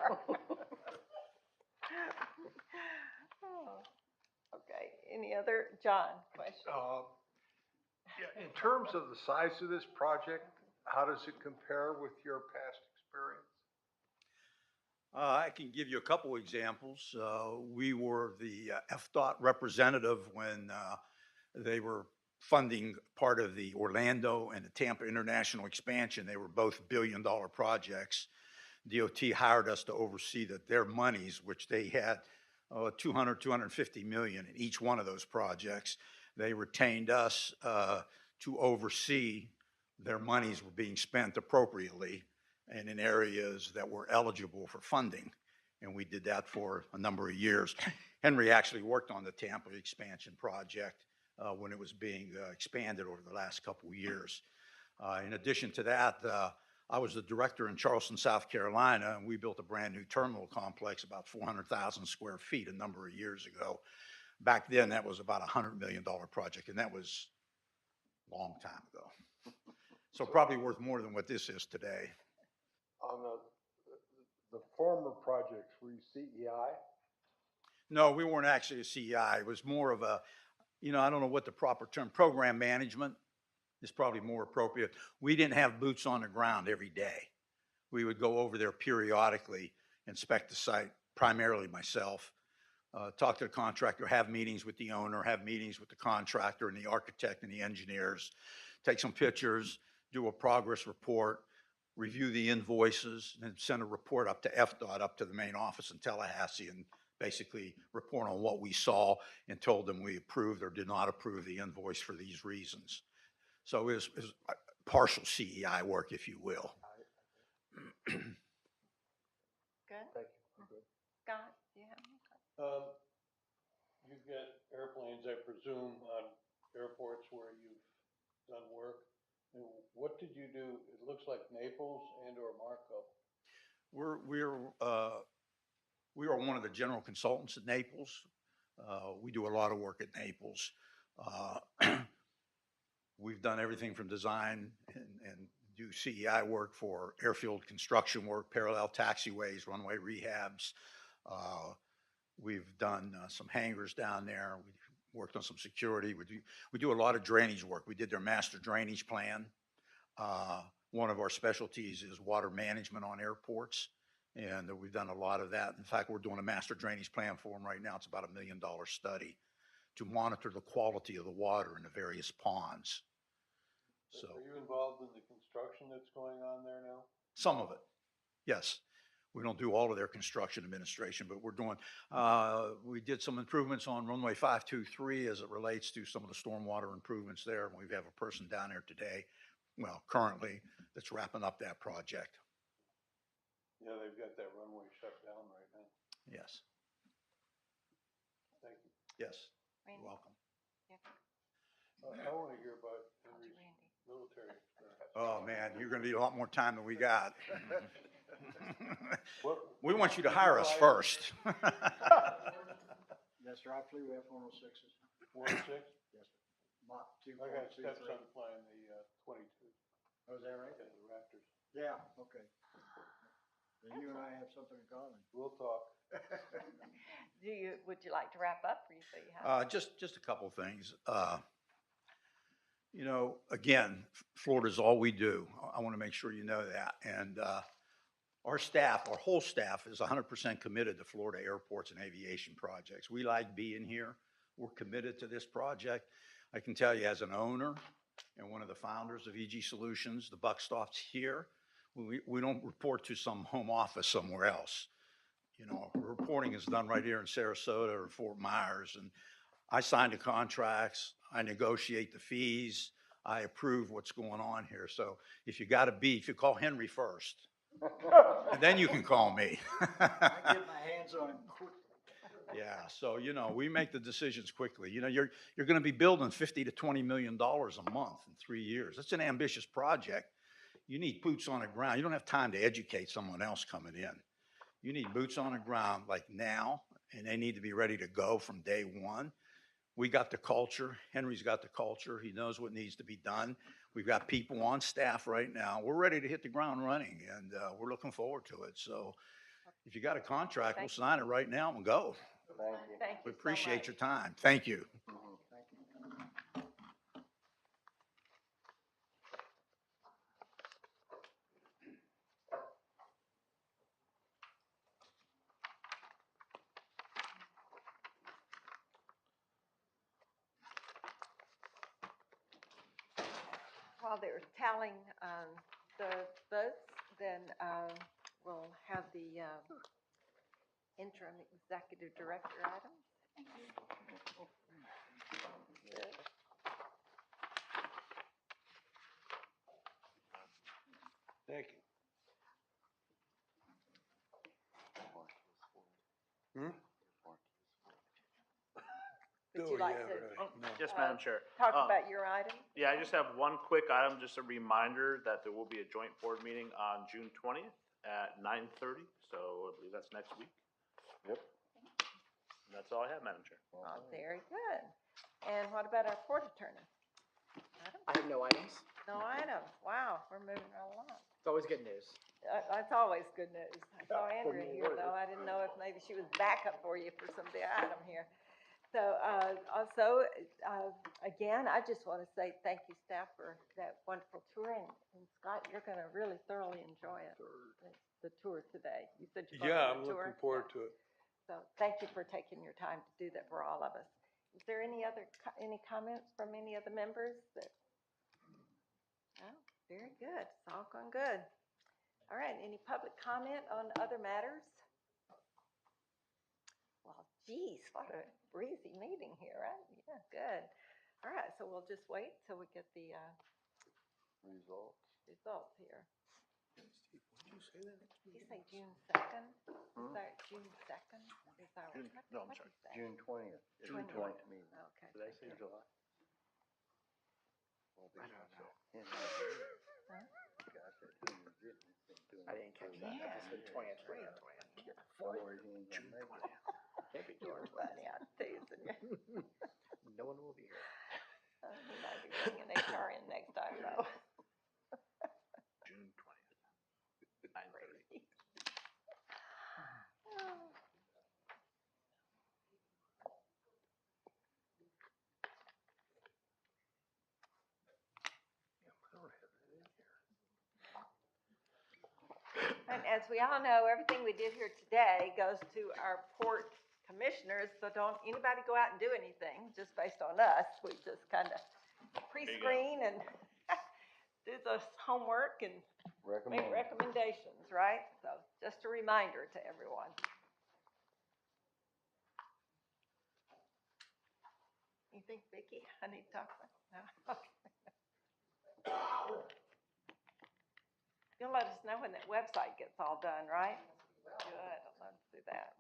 Okay, any other, John, question? Yeah, in terms of the size of this project, how does it compare with your past experience? I can give you a couple examples. We were the FDOT representative when they were funding part of the Orlando and the Tampa International expansion. They were both billion-dollar projects. DOT hired us to oversee their monies, which they had 250 million in each one of those projects. They retained us to oversee their monies were being spent appropriately and in areas that were eligible for funding. And we did that for a number of years. Henry actually worked on the Tampa expansion project when it was being expanded over the last couple of years. In addition to that, I was the director in Charleston, South Carolina, and we built a brand new terminal complex, about 400,000 square feet a number of years ago. Back then, that was about a $100 million project, and that was a long time ago. So probably worth more than what this is today. On the former projects, were you CEI? No, we weren't actually a CEI. It was more of a, I don't know what the proper term, program management is probably more appropriate. We didn't have boots on the ground every day. We would go over there periodically, inspect the site, primarily myself, talk to the contractor, have meetings with the owner, have meetings with the contractor and the architect and the engineers, take some pictures, do a progress report, review the invoices, and send a report up to FDOT, up to the main office in Tallahassee, and basically report on what we saw and told them we approved or did not approve the invoice for these reasons. So it was partial CEI work, if you will. Good? Thank you. Good. Scott, do you have any questions? You've got airplanes, I presume, on airports where you've done work. And what did you do? It looks like Naples and or Marco. We are one of the general consultants at Naples. We do a lot of work at Naples. We've done everything from design and do CEI work for airfield construction work, parallel taxiways, runway rehabs. We've done some hangars down there. We worked on some security. We do a lot of drainage work. We did their master drainage plan. One of our specialties is water management on airports, and we've done a lot of that. In fact, we're doing a master drainage plan for them right now. It's about $1 million to monitor the quality of the water in the various ponds. So, are you involved in the construction that's going on there now? some of it, yes. We don't do all of their construction administration, but we're doing, we did some improvements on runway 523 as it relates to some of the stormwater improvements there. We have a person down there today, well, currently, that's wrapping up that project. Yeah, they've got that runway shut down right now. Yes, Thank you. yes, Randy? you're welcome. I want to hear about Henry's military experience. Oh, man, you're gonna need a lot more time than we got. What, We want you to hire us first. yes, sir, I flew F-106s. 106? Yes, sir. Mach I got 2.23. stepson flying the 22. Oh, is that right? Yeah, the Raptors. Yeah, okay. Then you and I have something in common. We'll talk. Would you like to wrap up, or you say you have? Just a couple things. Again, Florida's all we do. I want to make sure you know that. And our staff, our whole staff is 100% committed to Florida airports and aviation projects. We like being here. We're committed to this project. I can tell you as an owner and one of the founders of EG Solutions, the buck stops here. We don't report to some home office somewhere else. Reporting is done right here in Sarasota or Fort Myers, and I sign the contracts, I negotiate the fees, I approve what's going on here. So if you got a beef, you call Henry first, and then you can call me. I get my hands on it quick. Yeah, so, you know, we make the decisions quickly. You know, you're gonna be building 50 to $20 million a month in 3 years. That's an ambitious project. You need boots on the ground. You don't have time to educate someone else coming in. You need boots on the ground like now, and they need to be ready to go from day one. We got the culture. Henry's got the culture. He knows what needs to be done. We've got people on staff right now. We're ready to hit the ground running, and we're looking forward to it. So if you got a contract, we'll sign it right now and go. Thank you. Thank We you so appreciate much. your time. Thank you. While they're tallying the votes, then we'll have the interim executive director item. Thank you. Hmm? Would Oh, you like yeah, to really. No. Yes, Madam Chair. talk Um, about your item? Yeah, I just have one quick item, just a reminder that there will be a joint board meeting on June 20th at 9:30, so I believe that's next week. Yep. And that's all I have, Madam Chair. Oh, very good. And what about our court attorney? I have no items. No items. Wow, we're moving right along. It's always good news. That's always good news. I saw Andrea here, though. I didn't know if maybe she was backup for you for some big item here. So also, again, I just want to say thank you, staff, for that wonderful tour. And Scott, you're going to really thoroughly enjoy it, the tour today. You said you're going Yeah, on I'm the tour? looking forward to it. So thank you for taking your time to do that for all of us. Is there any comments from any of the members? Oh, very good. It's all going good. All right, any public comment on other matters? Well, geez, what a breezy meeting here, right? Yeah, good. All right, so we'll just wait till we get the results here. Did you say that? Did you say June 2nd? Is that June 2nd? Is that No, I'm what'd sorry. you say? June 20th. June 20th 20th. meeting. Okay. Did I say July? I don't know. Huh? I didn't catch that. I just heard 20th, 20th, 20th. Can't be You're George. funny, I'm teasing you. No one will be here. He might be bringing HR in next time, though. June 20th. 9:30. And as we all know, everything we did here today goes to our port commissioners, so don't anybody go out and do anything just based on us. We just kind of pre-screen and do the homework and make recommendations, right? So just a reminder to everyone. You think, Vicki, I need to talk about? No? Okay. You'll let us know when that website gets all done, right? Good, I'd love to do that.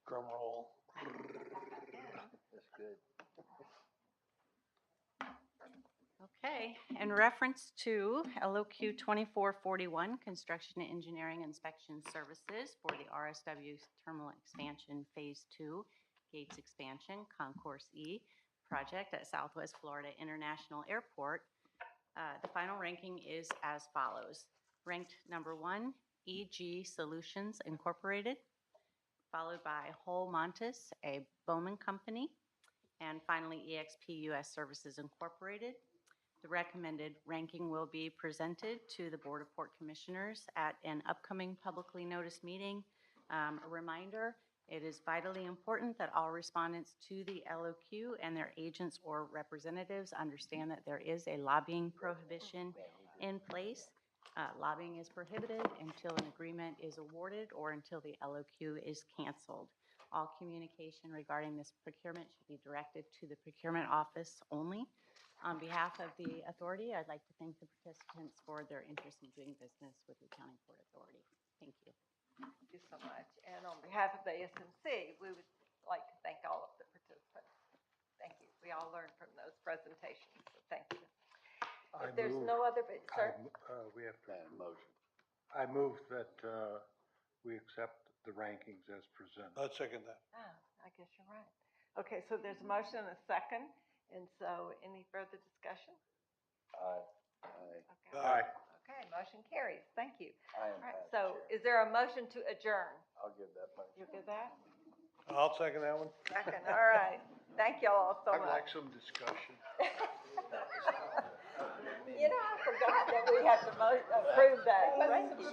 Drum roll. That's good. Okay, in reference to LOQ 2441, Construction Engineering Inspection Services for the RSW Terminal Expansion Phase 2, Gates Expansion, Concourse E project at Southwest Florida International Airport, the final ranking is as follows. Ranked number 1, EG Solutions Incorporated, followed by Hull Montes, a Bowman company, and finally EXP US Services Incorporated. The recommended ranking will be presented to the Board of Port Commissioners at an upcoming publicly noticed meeting. A reminder, it is vitally important that all respondents to the LOQ and their agents or representatives understand that there is a lobbying prohibition in place Lobbying is prohibited until an agreement is awarded or until the LOQ is canceled. All communication regarding this procurement should be directed to the procurement office only. On behalf of the authority, I'd like to thank the participants for their interest in doing business with the County Port Authority. Thank you. Thank you so much. And on behalf of the ASMC, we would like to thank all of the participants. Thank you. We all learned from those presentations, so thank you. If there's no other, sir? We have to, Motion. I move that, we accept the rankings as presented. I'll second that. I guess you're right. Okay, so there's a motion and a second, and so any further discussion? Aye. Okay. Aye. Okay, motion carries. Thank you. I am All right, Madam so Chair. is there a motion to adjourn? I'll give that motion. You good that? I'll second that one. Second, all right. Thank you all so I'd much. like some discussion. You know, I forgot that we had to approve that. Thank you.